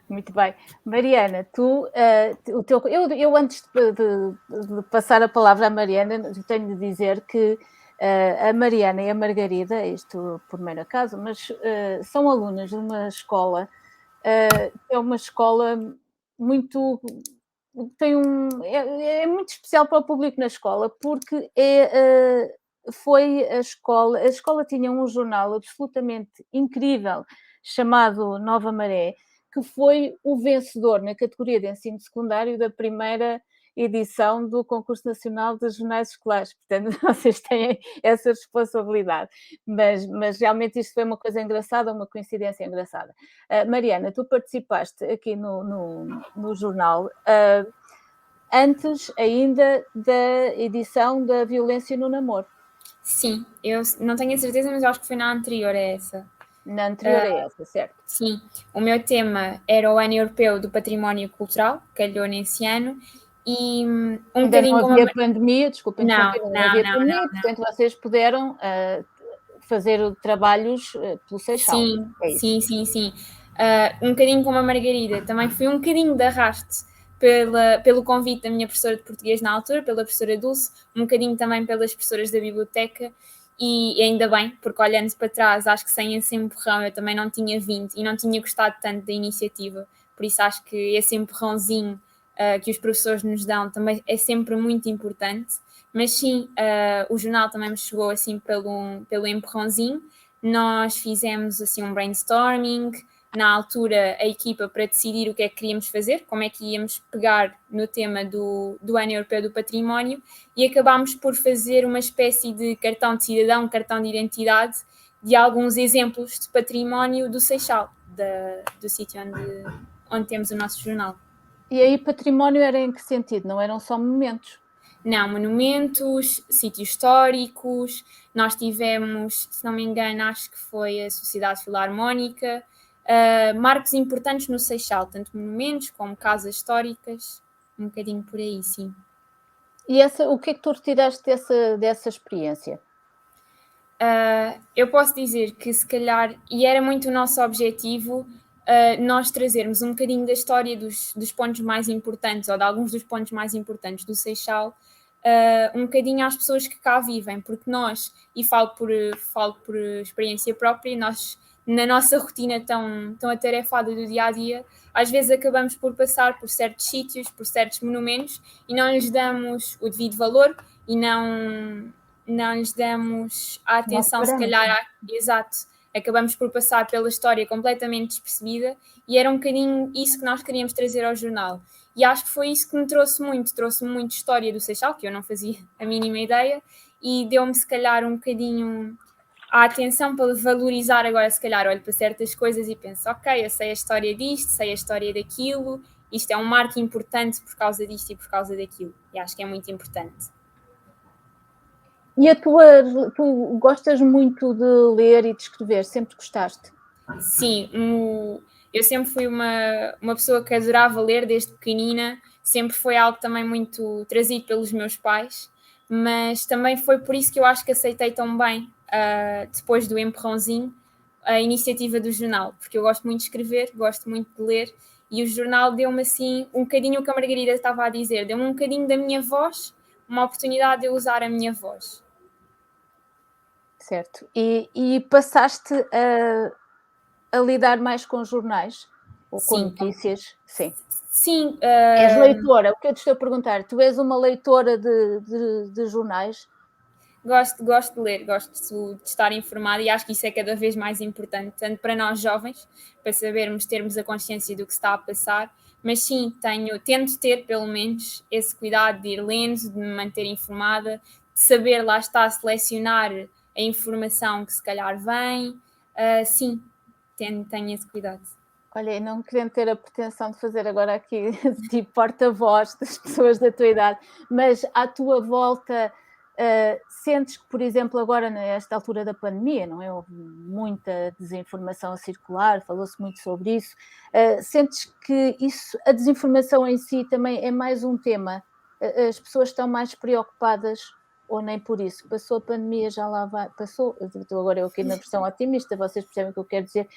Muito bem. Mariana, tu, eu antes de passar a palavra à Mariana, tenho de dizer que a Mariana e a Margarida, isto por mero acaso, mas são alunas de uma escola, é uma escola muito... é muito especial para o público na escola, porque foi a escola tinha um jornal absolutamente incrível, chamado Nova Maré, que foi o vencedor na categoria de ensino secundário da primeira edição do Concurso Nacional de Jornais Escolares. Portanto, vocês têm essa responsabilidade. Mas realmente isto foi uma coisa engraçada, uma coincidência engraçada. Mariana, tu participaste aqui no jornal antes ainda da edição da violência no namoro. Sim, eu não tenho a certeza, mas eu acho que foi na anterior a essa. Na anterior a essa, certo? Sim, o meu tema era o Ano Europeu do Património Cultural, calhou nesse ano, e ainda não havia pandemia, desculpem, não havia pandemia, portanto vocês puderam fazer trabalhos pelo Seixal. Sim. Um bocadinho como a Margarida, também fui um bocadinho de arraste pelo convite da minha professora de português na altura, pela professora Dulce, um bocadinho também pelas professoras da biblioteca. E ainda bem, porque olhando para trás, acho que sem esse empurrão eu também não tinha vindo e não tinha gostado tanto da iniciativa. Por isso acho que esse empurrãozinho que os professores nos dão também é sempre muito importante. Mas sim, o jornal também me chegou assim pelo empurrãozinho. Nós fizemos assim um brainstorming, na altura a equipa para decidir o que é que queríamos fazer, como é que íamos pegar no tema do Ano Europeu do Património, e acabámos por fazer uma espécie de cartão de cidadão, cartão de identidade de alguns exemplos de património do Seixal, do sítio onde temos o nosso jornal. E aí património era em que sentido? Não eram só monumentos? Não, monumentos, sítios históricos, nós tivemos, se não me engano, acho que foi a Sociedade Filarmónica, marcos importantes no Seixal, tanto monumentos como casas históricas, um bocadinho por aí, sim. E o que é que tu retiraste dessa experiência? Eu posso dizer que se calhar, e era muito o nosso objetivo, nós trazermos um bocadinho da história dos pontos mais importantes, ou de alguns dos pontos mais importantes do Seixal, um bocadinho às pessoas que cá vivem, porque nós, e falo por experiência própria, nós na nossa rotina tão atarefada do dia-a-dia, às vezes acabamos por passar por certos sítios, por certos monumentos, e não lhes damos o devido valor e não lhes damos a atenção, se calhar, exato. Acabamos por passar pela história completamente despercebida, e era um bocadinho isso que nós queríamos trazer ao jornal. E acho que foi isso que me trouxe-me muito história do Seixal, que eu não fazia a mínima ideia, e deu-me, se calhar, um bocadinho a atenção para valorizar agora, se calhar, olho para certas coisas e penso, ok, eu sei a história disto, sei a história daquilo, isto é um marco importante por causa disto e por causa daquilo. E acho que é muito importante. E tu gostas muito de ler e de escrever? Sempre gostaste? Sim, eu sempre fui uma pessoa que adorava ler desde pequenina, sempre foi algo também muito trazido pelos meus pais, mas também foi por isso que eu acho que aceitei tão bem, depois do empurrãozinho, a iniciativa do jornal, porque eu gosto muito de escrever, gosto muito de ler, e o jornal deu-me assim um bocadinho o que a Margarida estava a dizer, deu-me um bocadinho da minha voz, uma oportunidade de eu usar a minha voz. Certo. E passaste a lidar mais com jornais? Ou com notícias? Sim. Sim. És leitora? O que eu te estou a perguntar? Tu és uma leitora de jornais? Gosto de ler, gosto de estar informada e acho que isso é cada vez mais importante, tanto para nós jovens, para termos a consciência do que se está a passar, mas sim, tento ter pelo menos esse cuidado de ir lendo, de me manter informada, de saber, lá está, selecionar a informação que se calhar vem, sim, tenho esse cuidado. Olha, e não querendo ter a pretensão de fazer agora aqui tipo porta-voz das pessoas da tua idade, mas à tua volta sentes que, por exemplo, agora nesta altura da pandemia, não é? Houve muita desinformação a circular, falou-se muito sobre isso. Sentes que a desinformação em si também é mais um tema? As pessoas estão mais preocupadas ou nem por isso? Passou a pandemia, já lá vai, passou, estou agora eu aqui na versão otimista, vocês percebem o que eu quero dizer.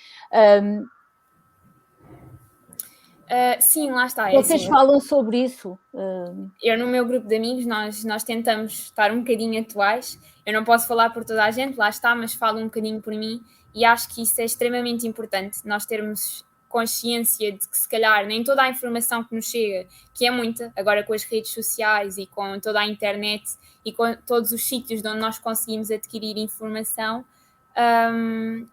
Sim, lá está. Vocês falam sobre isso? Eu, no meu grupo de amigos, nós tentamos estar um bocadinho atuais. Eu não posso falar por toda a gente, lá está, mas falo um bocadinho por mim e acho que isso é extremamente importante, nós termos consciência de que se calhar nem toda a informação que nos chega, que é muita, agora com as redes sociais e com toda a internet e com todos os sítios de onde nós conseguimos adquirir informação,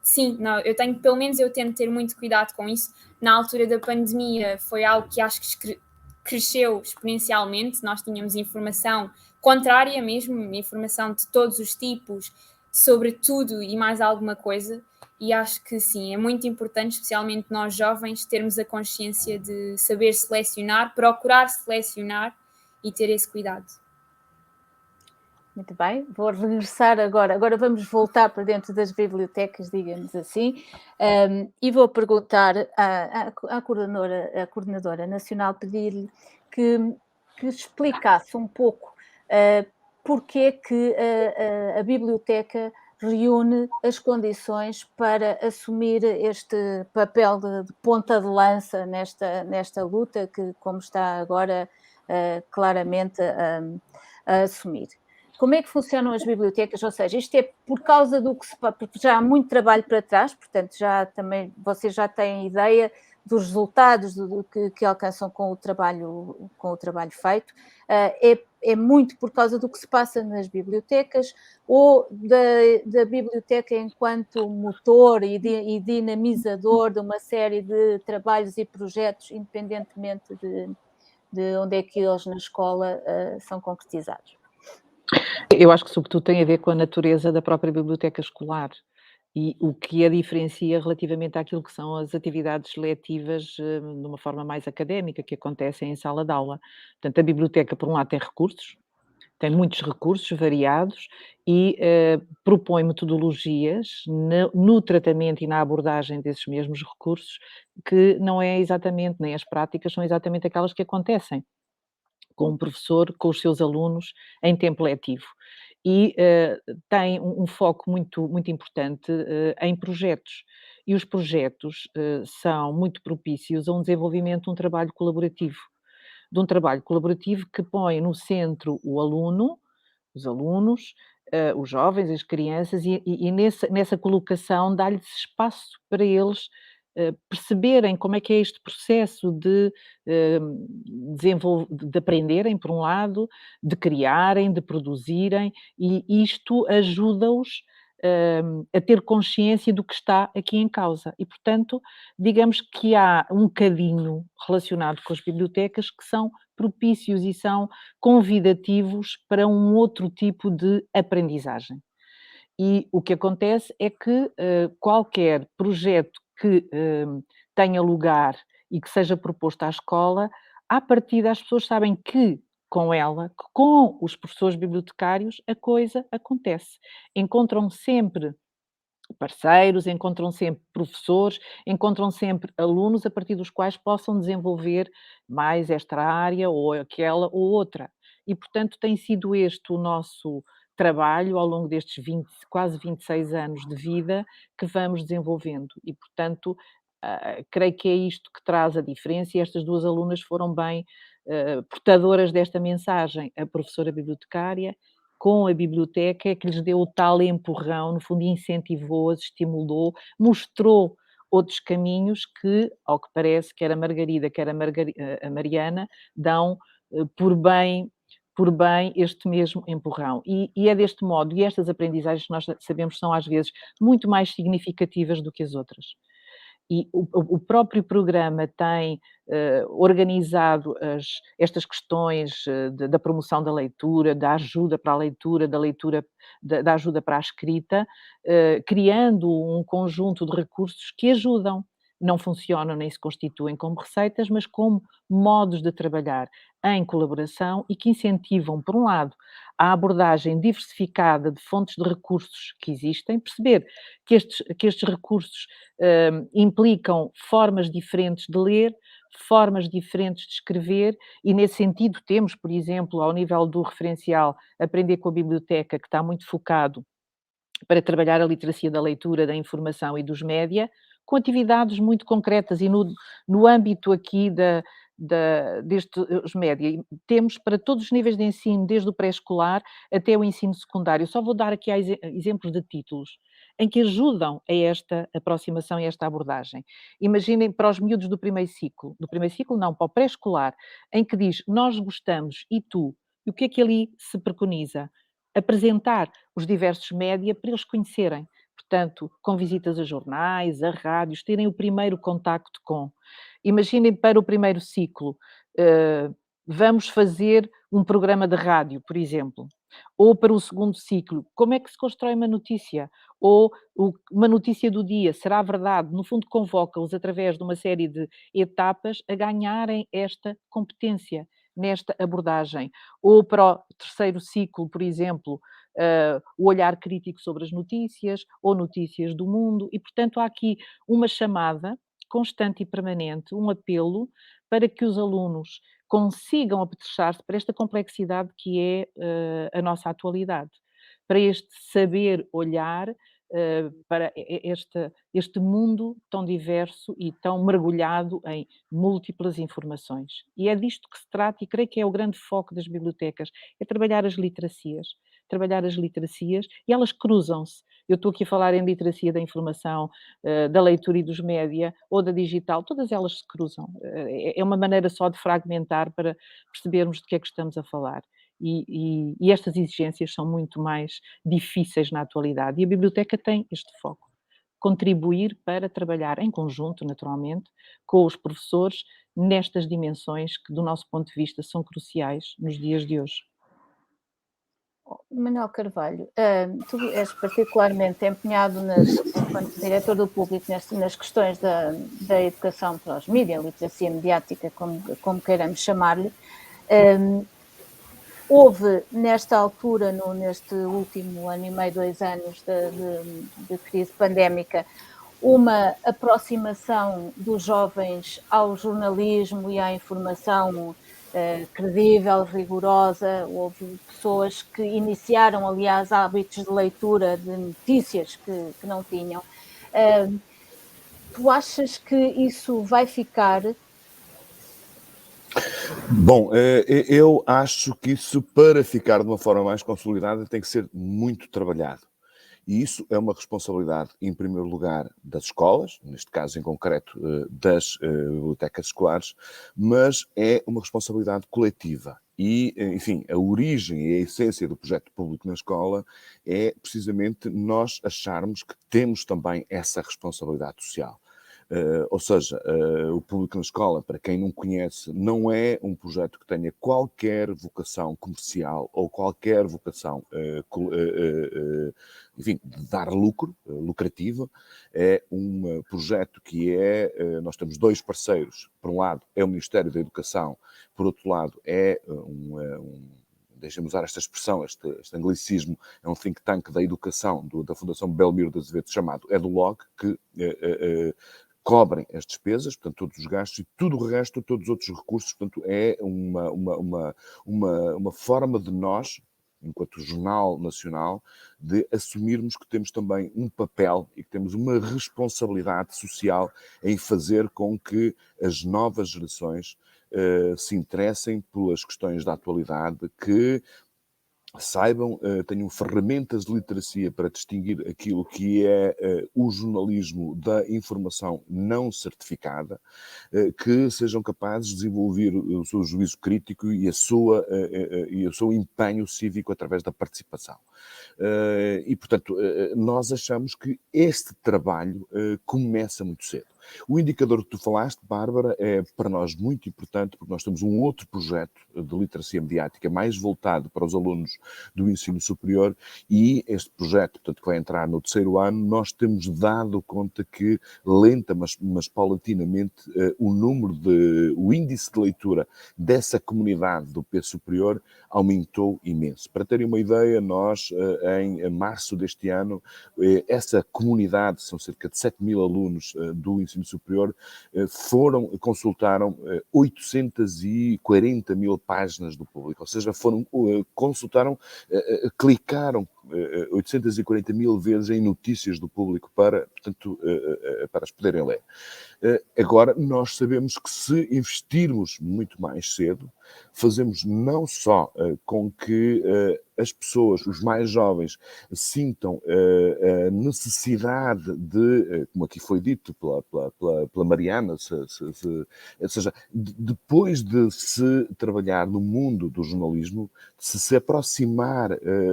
sim, não, pelo menos eu tento ter muito cuidado com isso. Na altura da pandemia foi algo que acho que cresceu exponencialmente, nós tínhamos informação contrária mesmo, informação de todos os tipos, sobre tudo e mais alguma coisa, e acho que sim, é muito importante, especialmente nós jovens, termos a consciência de saber selecionar, procurar selecionar e ter esse cuidado. Muito bem, vou regressar agora. Agora vamos voltar para dentro das bibliotecas, digamos assim, e vou perguntar à coordenadora nacional, pedir-lhe que explicasse um pouco porque é que a biblioteca reúne as condições para assumir este papel de ponta de lança nesta luta que, como está agora claramente a assumir. Como é que funcionam as bibliotecas? Ou seja, isto é por causa do que porque já há muito trabalho para trás, portanto, vocês já têm ideia dos resultados do que alcançam com o trabalho feito. É muito por causa do que se passa nas bibliotecas ou da biblioteca enquanto motor e dinamizador de uma série de trabalhos e projetos, independentemente de onde é que eles na escola são concretizados? Eu acho que, sobretudo, tem a ver com a natureza da própria biblioteca escolar e o que a diferencia relativamente àquilo que são as atividades letivas de uma forma mais académica, que acontecem em sala de aula. Portanto, a biblioteca, por um lado, tem muitos recursos variados e propõe metodologias no tratamento e na abordagem desses mesmos recursos que não é exatamente, nem as práticas são exatamente aquelas que acontecem com um professor, com os seus alunos, em tempo letivo. E tem um foco muito, muito importante em projetos. E os projetos são muito propícios a um desenvolvimento de um trabalho colaborativo. De um trabalho colaborativo que põe no centro o aluno, os alunos, os jovens, as crianças, e nessa colocação dá-lhes espaço para eles perceberem como é que é este processo de de aprenderem, por um lado, de criarem, de produzirem, e isto ajuda-os a ter consciência do que está aqui em causa. E, portanto, digamos que há um cadinho relacionado com as bibliotecas que são propícios e são convidativos para um outro tipo de aprendizagem. E o que acontece é que qualquer projeto que tenha lugar e que seja proposto à escola, à partida as pessoas sabem que com os professores bibliotecários, a coisa acontece. Encontram sempre parceiros, encontram sempre professores, encontram sempre alunos a partir dos quais possam desenvolver mais esta área ou aquela ou outra. E, portanto, tem sido este o nosso trabalho ao longo destes quase 26 anos de vida que vamos desenvolvendo. E, portanto, creio que é isto que traz a diferença e estas duas alunas foram bem portadoras desta mensagem. A professora bibliotecária com a biblioteca é que lhes deu o tal empurrão, no fundo incentivou-as, estimulou, mostrou outros caminhos que, ao que parece, quer a Margarida, quer a Mariana, dão por bem por bem este mesmo empurrão. E é deste modo, e estas aprendizagens que nós sabemos são às vezes muito mais significativas do que as outras. E o próprio programa tem organizado estas questões da promoção da leitura, da ajuda para a leitura, da leitura, da ajuda para a escrita, criando um conjunto de recursos que ajudam. Não funcionam nem se constituem como receitas, mas como modos de trabalhar em colaboração e que incentivam, por um lado, a abordagem diversificada de fontes de recursos que existem, perceber que estes recursos implicam formas diferentes de ler, formas diferentes de escrever, e nesse sentido temos, por exemplo, ao nível do referencial Aprender com a Biblioteca, que está muito focado para trabalhar a literacia da leitura, da informação e dos média, com atividades muito concretas e no âmbito aqui destes média. Temos para todos os níveis de ensino, desde o pré-escolar até o ensino secundário. Só vou dar aqui exemplos de títulos em que ajudam a esta aproximação e esta abordagem. Imaginem para os miúdos do primeiro ciclo não, para o pré-escolar, em que diz, nós gostamos, e tu? E o que é que ali se preconiza? Apresentar os diversos média para eles conhecerem. Portanto, com visitas a jornais, a rádios, terem o primeiro contacto com. Imaginem para o primeiro ciclo, vamos fazer um programa de rádio, por exemplo. Ou para o segundo ciclo, como é que se constrói uma notícia? Ou uma notícia do dia, será verdade? No fundo, convoca-os através de uma série de etapas a ganharem esta competência nesta abordagem. Ou para o terceiro ciclo, por exemplo, o olhar crítico sobre as notícias ou notícias do mundo. E, portanto, há aqui uma chamada constante e permanente, um apelo para que os alunos consigam apetrejar-se para esta complexidade que é a nossa atualidade, para este saber olhar para este mundo tão diverso e tão mergulhado em múltiplas informações. E é disto que se trata, e creio que é o grande foco das bibliotecas, é trabalhar as literacias, e elas cruzam-se. Eu estou aqui a falar em literacia da informação, da leitura e dos média, ou da digital, todas elas se cruzam. É uma maneira só de fragmentar para percebermos de que é que estamos a falar. E estas exigências são muito mais difíceis na atualidade. E a biblioteca tem este foco. Contribuir para trabalhar em conjunto, naturalmente, com os professores nestas dimensões que, do nosso ponto de vista, são cruciais nos dias de hoje. Manuel Carvalho, tu és particularmente empenhado, enquanto diretor do público, nas questões da educação para os mídias, literacia mediática, como queiramos chamar-lhe. Houve, nesta altura, neste último ano e meio, 2 anos de crise pandémica, uma aproximação dos jovens ao jornalismo e à informação credível, rigorosa. Houve pessoas que iniciaram, aliás, hábitos de leitura de notícias que não tinham. Tu achas que isso vai ficar? Bom, eu acho que isso, para ficar de uma forma mais consolidada, tem que ser muito trabalhado. E isso é uma responsabilidade, em primeiro lugar, das escolas, neste caso em concreto das bibliotecas escolares, mas é uma responsabilidade coletiva. E, enfim, a origem e a essência do projeto público na escola é precisamente nós acharmos que temos também essa responsabilidade social. Ou seja, o Público na Escola, para quem não conhece, não é um projeto que tenha qualquer vocação comercial ou qualquer vocação, enfim, de dar lucro, lucrativo. É um projeto que nós temos 2 parceiros. Por um lado é o Ministério da Educação, por outro lado é deixem-me usar esta expressão, este anglicismo, é um think tank da educação da Fundação Belmiro de Azevedo, chamado EduLog, que cobrem as despesas, portanto, todos os gastos e tudo o resto, todos os outros recursos. Portanto, é uma forma de nós, enquanto Jornal Nacional, de assumirmos que temos também um papel e que temos uma responsabilidade social em fazer com que as novas gerações se interessem pelas questões da atualidade, que saibam, tenham ferramentas de literacia para distinguir aquilo que é o jornalismo da informação não certificada, que sejam capazes de desenvolver o seu juízo crítico e o seu empenho cívico através da participação. E, portanto, nós achamos que este trabalho começa muito cedo. O indicador que tu falaste, Bárbara, é para nós muito importante, porque nós temos um outro projeto de literacia mediática mais voltado para os alunos do ensino superior, e este projeto, portanto, que vai entrar no 3º ano, nós temos dado conta que, lenta, mas paulatinamente, o índice de leitura dessa comunidade do P superior aumentou imenso. Para terem uma ideia, nós, em março deste ano, essa comunidade, são cerca de 7.000 alunos do ensino superior, consultaram 840.000 páginas do público, ou seja, clicaram 840.000 vezes em notícias do público para as poderem ler. Agora, nós sabemos que se investirmos muito mais cedo, fazemos não só com que as pessoas, os mais jovens, sintam a necessidade de, como aqui foi dito pela Mariana, ou seja, depois de se trabalhar no mundo do jornalismo, de se aproximar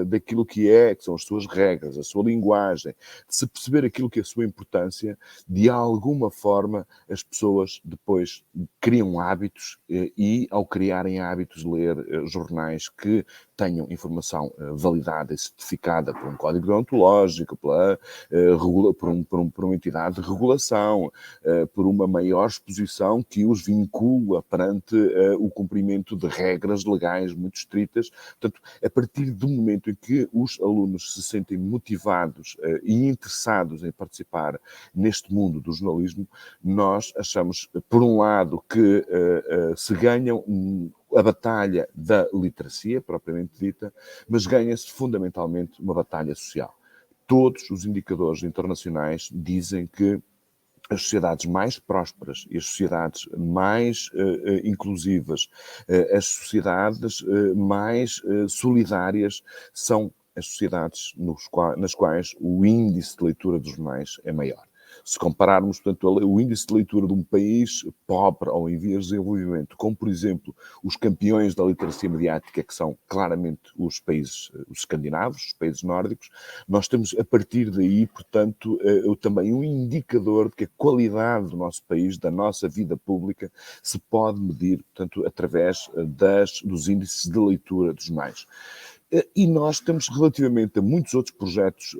daquilo que são as suas regras, a sua linguagem, de se perceber aquilo que é a sua importância, de alguma forma as pessoas depois criam hábitos e, ao criarem hábitos de ler jornais que tenham informação validada e certificada por um código deontológico, por uma entidade de regulação, por uma maior exposição que os vincula perante o cumprimento de regras legais muito estritas. Portanto, a partir do momento em que os alunos se sentem motivados e interessados em participar neste mundo do jornalismo, nós achamos, por um lado, que se ganham a batalha da literacia, propriamente dita, mas ganha-se fundamentalmente uma batalha social. Todos os indicadores internacionais dizem que as sociedades mais prósperas e as sociedades mais inclusivas, as sociedades mais solidárias são as sociedades nas quais o índice de leitura dos jornais é maior. Se compararmos, portanto, o índice de leitura de um país pobre ou em vias de desenvolvimento, como, por exemplo, os campeões da literacia mediática, que são claramente os países, os escandinavos, os países nórdicos, nós temos, a partir daí, portanto, também um indicador de que a qualidade do nosso país, da nossa vida pública, se pode medir, portanto, através dos índices de leitura dos jornais. E nós temos, relativamente a muitos outros projetos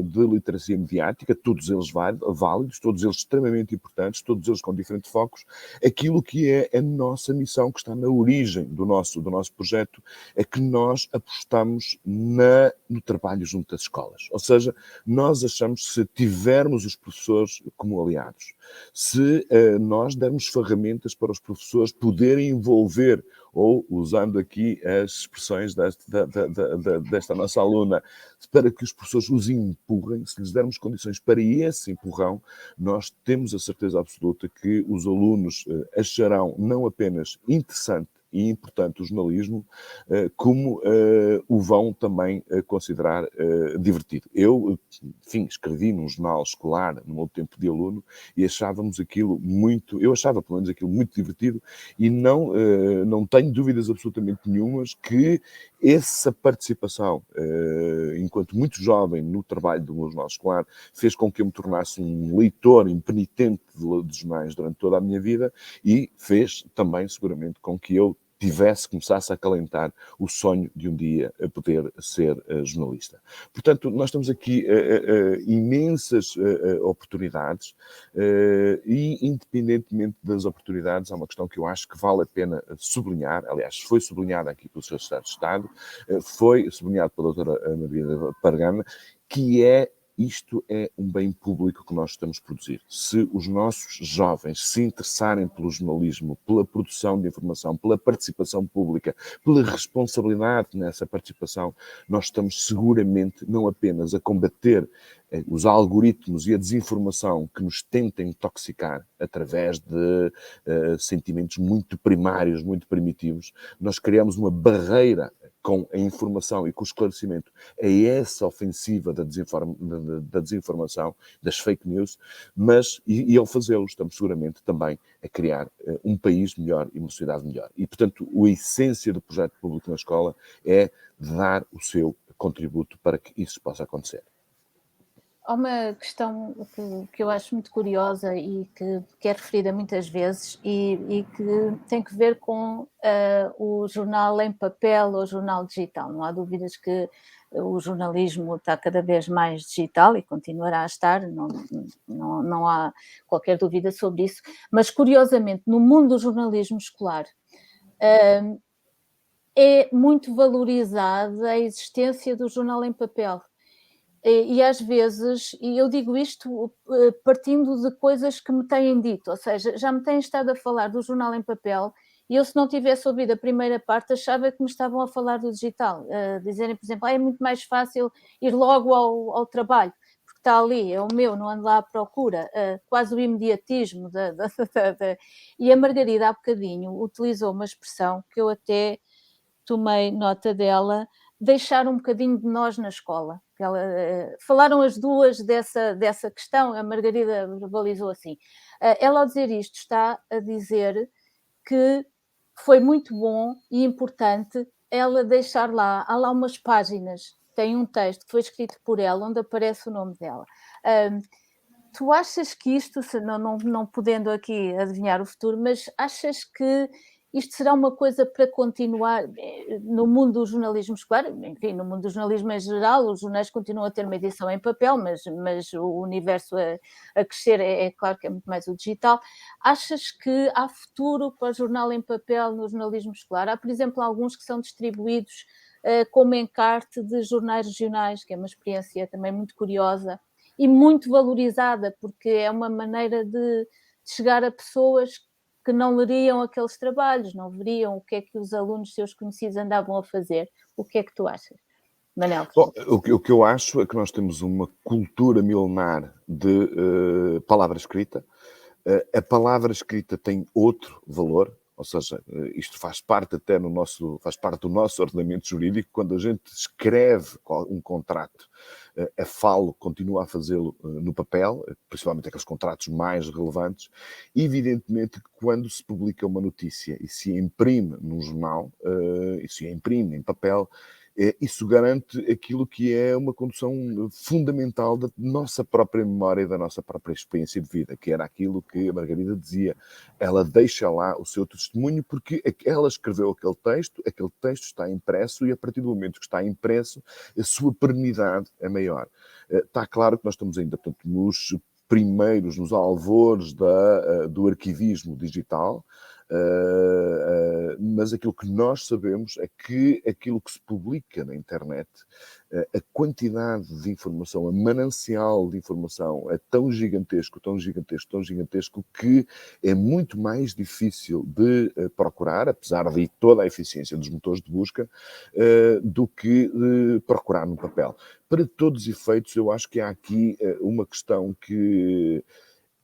de literacia mediática, todos eles válidos, todos eles extremamente importantes, todos eles com diferentes focos, aquilo que é a nossa missão, que está na origem do nosso projeto, é que nós apostamos no trabalho junto às escolas. Ou seja, nós achamos que se tivermos os professores como aliados, se nós dermos ferramentas para os professores poderem envolver, ou, usando aqui as expressões desta nossa aluna, para que os professores os empurrem, se lhes dermos condições para esse empurrão, nós temos a certeza absoluta que os alunos acharão não apenas interessante e importante o jornalismo, como o vão também considerar divertido. Eu, enfim, escrevi num jornal escolar no meu tempo de aluno e eu achava pelo menos aquilo muito divertido, e não tenho dúvidas absolutamente nenhumas que essa participação, enquanto muito jovem no trabalho do meu jornal escolar, fez com que eu me tornasse um leitor impenitente de jornais durante toda a minha vida, e fez também seguramente com que eu começasse a acalentar o sonho de um dia poder ser jornalista. Portanto, nós temos aqui imensas oportunidades, e, independentemente das oportunidades, há uma questão que eu acho que vale a pena sublinhar. Aliás, foi sublinhada aqui pelo Sr. Secretário de Estado, foi sublinhado pela doutora Maria Pargana, que isto é um bem público que nós estamos a produzir. Se os nossos jovens se interessarem pelo jornalismo, pela produção de informação, pela participação pública, pela responsabilidade nessa participação, nós estamos seguramente não apenas a combater os algoritmos e a desinformação que nos tentem intoxicar através de sentimentos muito primários, muito primitivos. Nós criamos uma barreira com a informação e com o esclarecimento a essa ofensiva da desinformação, das fake news, mas, e ao fazê-lo, estamos seguramente também a criar um país melhor e uma sociedade melhor. E, portanto, a essência do projeto público na escola é dar o seu contributo para que isso possa acontecer. Há uma questão que eu acho muito curiosa e que é referida muitas vezes e que tem que ver com o jornal em papel ou jornal digital. Não há dúvidas que o jornalismo está cada vez mais digital e continuará a estar, não há qualquer dúvida sobre isso, mas curiosamente no mundo do jornalismo escolar é muito valorizada a existência do jornal em papel. E às vezes, e eu digo isto partindo de coisas que me têm dito, ou seja, já me têm estado a falar do jornal em papel e eu, se não tivesse ouvido a primeira parte, achava que me estavam a falar do digital. Dizerem, por exemplo, é muito mais fácil ir logo ao trabalho, porque está ali, é o meu, não ando lá à procura, quase o imediatismo. E a Margarida, há bocadinho, utilizou uma expressão que eu até tomei nota dela, deixar um bocadinho de nós na escola. Falaram as duas dessa questão, a Margarida verbalizou assim. Ela, ao dizer isto, está a dizer que foi muito bom e importante ela deixar lá, há lá umas páginas, tem um texto que foi escrito por ela, onde aparece o nome dela. Tu achas que isto, não podendo aqui adivinhar o futuro, mas achas que isto será uma coisa para continuar no mundo do jornalismo escolar? Enfim, no mundo do jornalismo em geral, os jornais continuam a ter uma edição em papel, mas o universo a crescer é claro que é muito mais o digital. Achas que há futuro para o jornal em papel no jornalismo escolar? Há, por exemplo, alguns que são distribuídos como encarte de jornais regionais, que é uma experiência também muito curiosa e muito valorizada, porque é uma maneira de chegar a pessoas que não leriam aqueles trabalhos, não veriam o que é que os alunos seus conhecidos andavam a fazer. O que é que tu achas, Manel? Bom, o que eu acho é que nós temos uma cultura milenar de palavra escrita. A palavra escrita tem outro valor, ou seja, isto faz parte até faz parte do nosso ordenamento jurídico. Quando a gente escreve um contrato a falo, continua a fazê-lo no papel, principalmente aqueles contratos mais relevantes. Evidentemente que quando se publica uma notícia e se imprime num jornal, e se imprime em papel, isso garante aquilo que é uma condução fundamental da nossa própria memória e da nossa própria experiência de vida, que era aquilo que a Margarida dizia. Ela deixa lá o seu testemunho porque ela escreveu aquele texto está impresso e a partir do momento que está impresso, a sua perenidade é maior. Está claro que nós estamos ainda, portanto, nos alvores do arquivismo digital, mas aquilo que nós sabemos é que aquilo que se publica na internet, a quantidade de informação, a manancial de informação é tão gigantesco, que é muito mais difícil de procurar, apesar de toda a eficiência dos motores de busca, do que procurar no papel. Para todos os efeitos, eu acho que há aqui uma questão que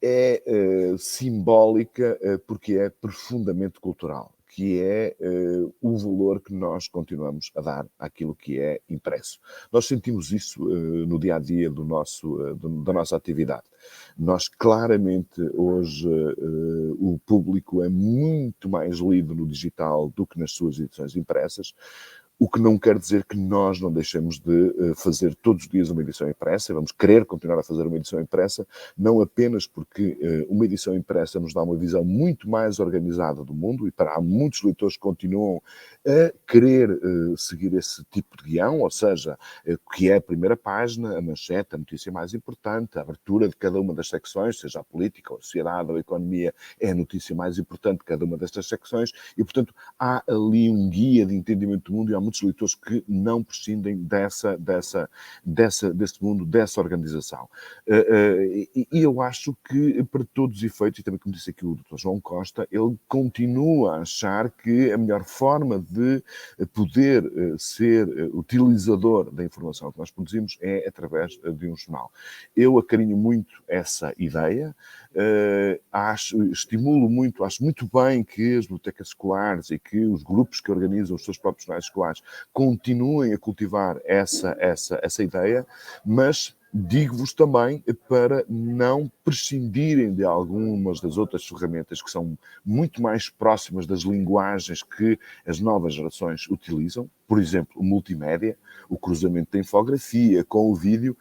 é simbólica porque é profundamente cultural, que é o valor que nós continuamos a dar àquilo que é impresso. Nós sentimos isso no dia-a-dia da nossa atividade. Nós claramente hoje o público é muito mais lido no digital do que nas suas edições impressas, o que não quer dizer que nós não deixemos de fazer todos os dias uma edição impressa. Vamos querer continuar a fazer uma edição impressa, não apenas porque uma edição impressa nos dá uma visão muito mais organizada do mundo e para há muitos leitores que continuam a querer seguir esse tipo de guião, ou seja, que é a primeira página, a manchete, a notícia mais importante, a abertura de cada uma das secções, seja a política, a sociedade ou a economia, é a notícia mais importante de cada uma destas secções e, portanto, há ali um guia de entendimento do mundo e há muitos leitores que não prescindem desse mundo, dessa organização. E eu acho que, para todos os efeitos, e também como disse aqui o Dr. João Costa, ele continua a achar que a melhor forma de poder ser utilizador da informação que nós produzimos é através de um jornal. Eu acarinho muito essa ideia. estimulo muito, acho muito bem que as bibliotecas escolares e que os grupos que organizam os seus próprios jornais escolares continuem a cultivar essa ideia, mas digo-vos também para não prescindirem de algumas das outras ferramentas que são muito mais próximas das linguagens que as novas gerações utilizam, por exemplo, o multimédia, o cruzamento da infografia com o vídeo,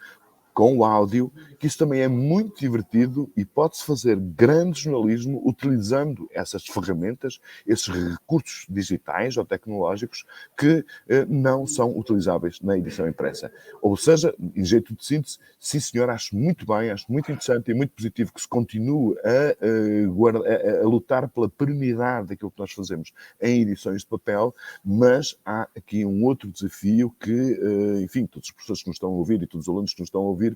com o áudio, que isso também é muito divertido e pode-se fazer grande jornalismo utilizando essas ferramentas, esses recursos digitais ou tecnológicos que não são utilizáveis na edição impressa. Ou seja, em jeito de síntese, sim senhor, acho muito bem, acho muito interessante e muito positivo que se continue a lutar pela perenidade daquilo que nós fazemos em edições de papel, mas há aqui um outro desafio que, enfim, todos os professores que nos estão a ouvir e todos os alunos que nos estão a ouvir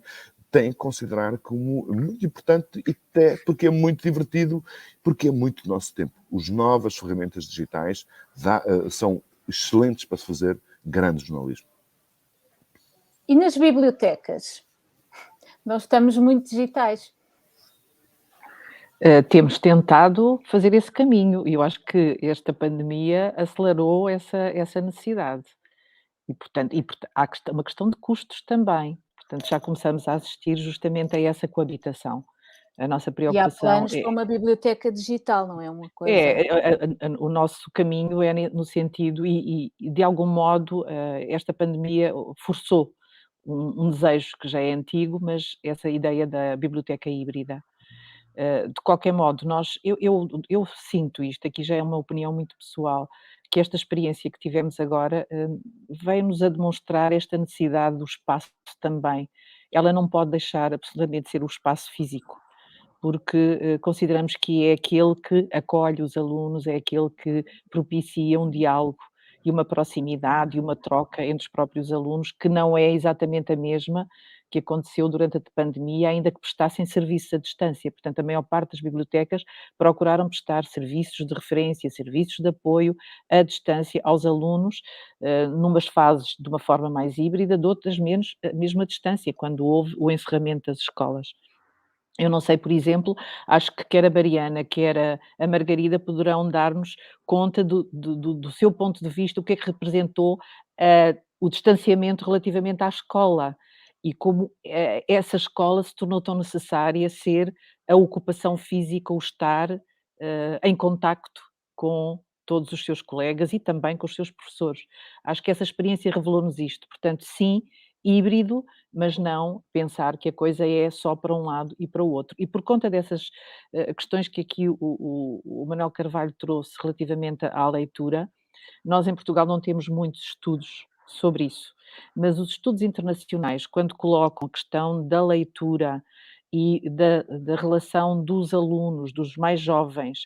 têm que considerar como muito importante e até porque é muito divertido, porque é muito do nosso tempo. As novas ferramentas digitais são excelentes para se fazer grande jornalismo. E nas bibliotecas? Nós estamos muito digitais. Temos tentado fazer esse caminho e eu acho que esta pandemia acelerou essa necessidade. E, portanto, há uma questão de custos também. Portanto, já começamos a assistir justamente a essa coabitação. A nossa E há preocupação planos para uma biblioteca digital, não é uma coisa? o nosso caminho é no sentido e de algum modo esta pandemia forçou um desejo que já é antigo, mas essa ideia da biblioteca híbrida. De qualquer modo, eu sinto isto, aqui já é uma opinião muito pessoal, que esta experiência que tivemos agora veio-nos a demonstrar esta necessidade do espaço também. Ela não pode deixar absolutamente de ser o espaço físico, porque consideramos que é aquele que acolhe os alunos, é aquele que propicia um diálogo e uma proximidade e uma troca entre os próprios alunos, que não é exatamente a mesma que aconteceu durante a pandemia, ainda que prestassem serviços à distância. Portanto, a maior parte das bibliotecas procuraram prestar serviços de referência, serviços de apoio à distância aos alunos, numas fases de uma forma mais híbrida, de outras menos, mesmo à distância, quando houve o encerramento das escolas. Eu não sei, por exemplo, acho que quer a Mariana, quer a Margarida poderão dar-nos conta do seu ponto de vista, o que é que representou o distanciamento relativamente à escola e como essa escola se tornou tão necessária ser a ocupação física, o estar em contacto com todos os seus colegas e também com os seus professores. Acho que essa experiência revelou-nos isto. Portanto, sim, híbrido, mas não pensar que a coisa é só para um lado e para o outro. E por conta dessas questões que aqui o Manuel Carvalho trouxe relativamente à leitura, nós em Portugal não temos muitos estudos sobre isso, mas os estudos internacionais, quando colocam a questão da leitura e da relação dos alunos, dos mais jovens,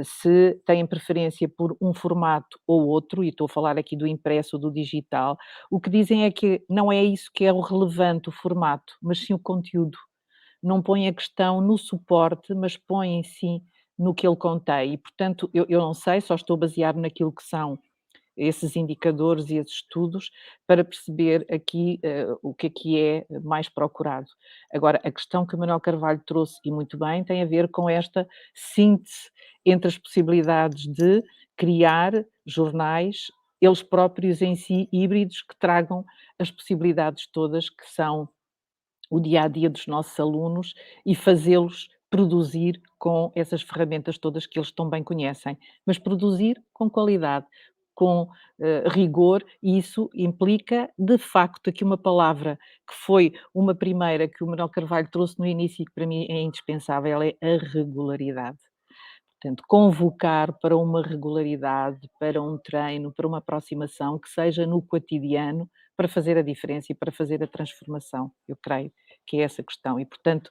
se têm preferência por um formato ou outro, e estou a falar aqui do impresso ou do digital, o que dizem é que não é isso que é o relevante, o formato, mas sim o conteúdo. Não põe a questão no suporte, mas põe em si no que ele contém. E, portanto, eu não sei, só estou baseado naquilo que são esses indicadores e esses estudos para perceber aqui o que é mais procurado. Agora, a questão que o Manuel Carvalho trouxe, e muito bem, tem a ver com esta síntese entre as possibilidades de criar jornais, eles próprios em si híbridos, que tragam as possibilidades todas que são o dia a dia dos nossos alunos e fazê-los produzir com essas ferramentas todas que eles tão bem conhecem, mas produzir com qualidade, com rigor, e isso implica, de facto, aqui uma palavra que foi uma primeira que o Manuel Carvalho trouxe no início e que para mim é indispensável, é a regularidade. Portanto, convocar para uma regularidade, para um treino, para uma aproximação que seja no quotidiano para fazer a diferença e para fazer a transformação. Eu creio que é essa questão. E, portanto,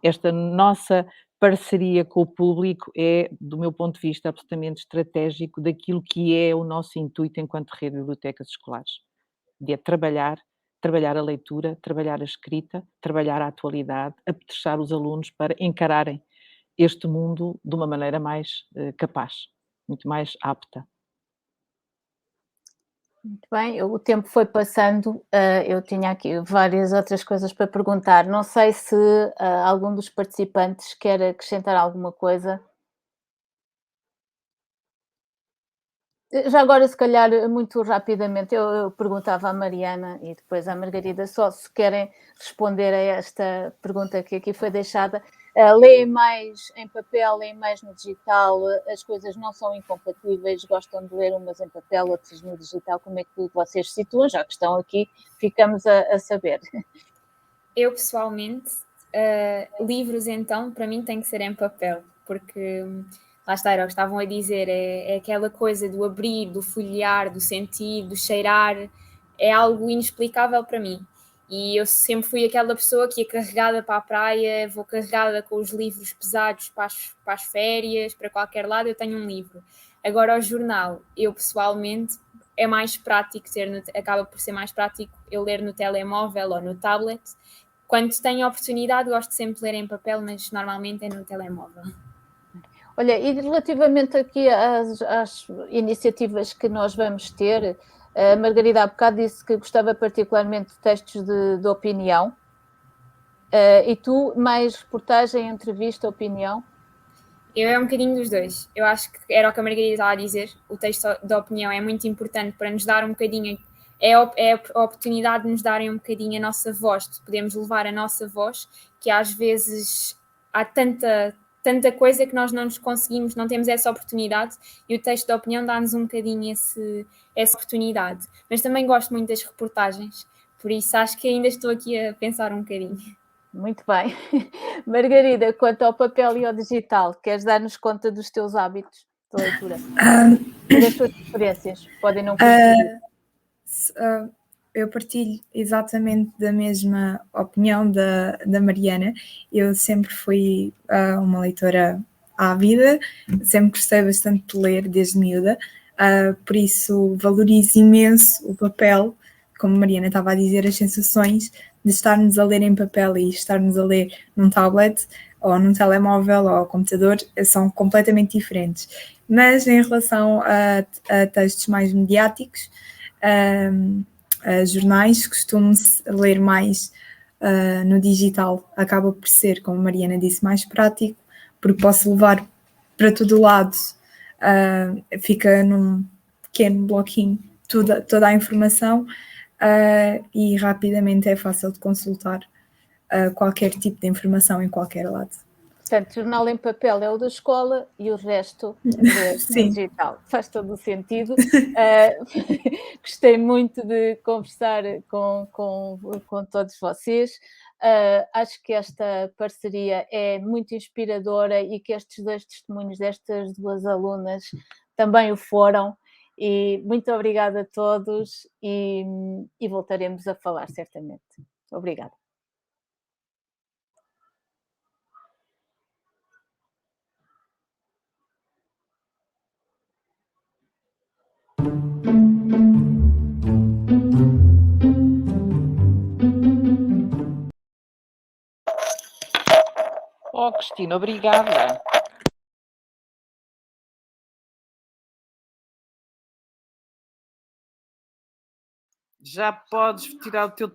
esta nossa parceria com o público é, do meu ponto de vista, absolutamente estratégico daquilo que é o nosso intuito enquanto rede de bibliotecas escolares. De trabalhar a leitura, trabalhar a escrita, trabalhar a atualidade, apetrechar os alunos para encararem este mundo de uma maneira mais capaz, muito mais apta. Muito bem, o tempo foi passando, eu tinha aqui várias outras coisas para perguntar. Não sei se algum dos participantes quer acrescentar alguma coisa. Já agora, se calhar, muito rapidamente, eu perguntava à Mariana e depois à Margarida só se querem responder a esta pergunta que aqui foi deixada. Leem mais em papel, leem mais no digital, as coisas não são incompatíveis, gostam de ler umas em papel, outras no digital, como é que vocês se situam? Já que estão aqui, ficamos a saber. Eu, pessoalmente, livros, então, para mim tem que ser em papel, porque lá está, era o que estavam a dizer, é aquela coisa do abrir, do folhear, do sentir, do cheirar, é algo inexplicável para mim. E eu sempre fui aquela pessoa que ia carregada para a praia, vou carregada com os livros pesados para as férias, para qualquer lado eu tenho um livro. Agora, o jornal, eu pessoalmente, é mais prático acaba por ser mais prático eu ler no telemóvel ou no tablet. Quando tenho a oportunidade, gosto sempre de ler em papel, mas normalmente é no telemóvel. Olha, e relativamente aqui às iniciativas que nós vamos ter, a Margarida há bocado disse que gostava particularmente de textos de opinião. E tu, mais reportagem, entrevista, opinião? Eu é um bocadinho dos dois. Eu acho que era o que a Margarida estava a dizer. O texto da opinião é muito importante para nos dar um bocadinho... É a oportunidade de nos darem um bocadinho a nossa voz, de podermos levar a nossa voz, que às vezes há tanta coisa que nós não nos conseguimos, não temos essa oportunidade, e o texto da opinião dá-nos um bocadinho essa oportunidade. Mas também gosto muito das reportagens, por isso acho que ainda estou aqui a pensar um bocadinho. Muito bem. Margarida, quanto ao papel e ao digital, queres dar-nos conta dos teus hábitos de leitura? E das tuas experiências? Podem não coincidir. Eu partilho exatamente da mesma opinião da Mariana. Eu sempre fui uma leitora ávida, sempre gostei bastante de ler desde miúda, por isso valorizo imenso o papel, como a Mariana estava a dizer, as sensações de estarmos a ler em papel e estarmos a ler num tablet ou num telemóvel ou ao computador são completamente diferentes. Mas em relação a textos mais mediáticos, jornais, costumo-se ler mais no digital, acaba por ser, como a Mariana disse, mais prático, porque posso levar para todo lado, fica num pequeno bloquinho toda a informação e rapidamente é fácil de consultar qualquer tipo de informação em qualquer lado. Portanto, jornal em papel é o da escola e o resto é digital. Faz todo o sentido. Gostei muito de conversar com todos vocês. Acho que esta parceria é muito inspiradora e que estes dois testemunhos destas duas alunas também o foram. E muito obrigada a todos e voltaremos a falar certamente. Obrigada. Oh, Cristina, obrigada. Já podes tirar o teu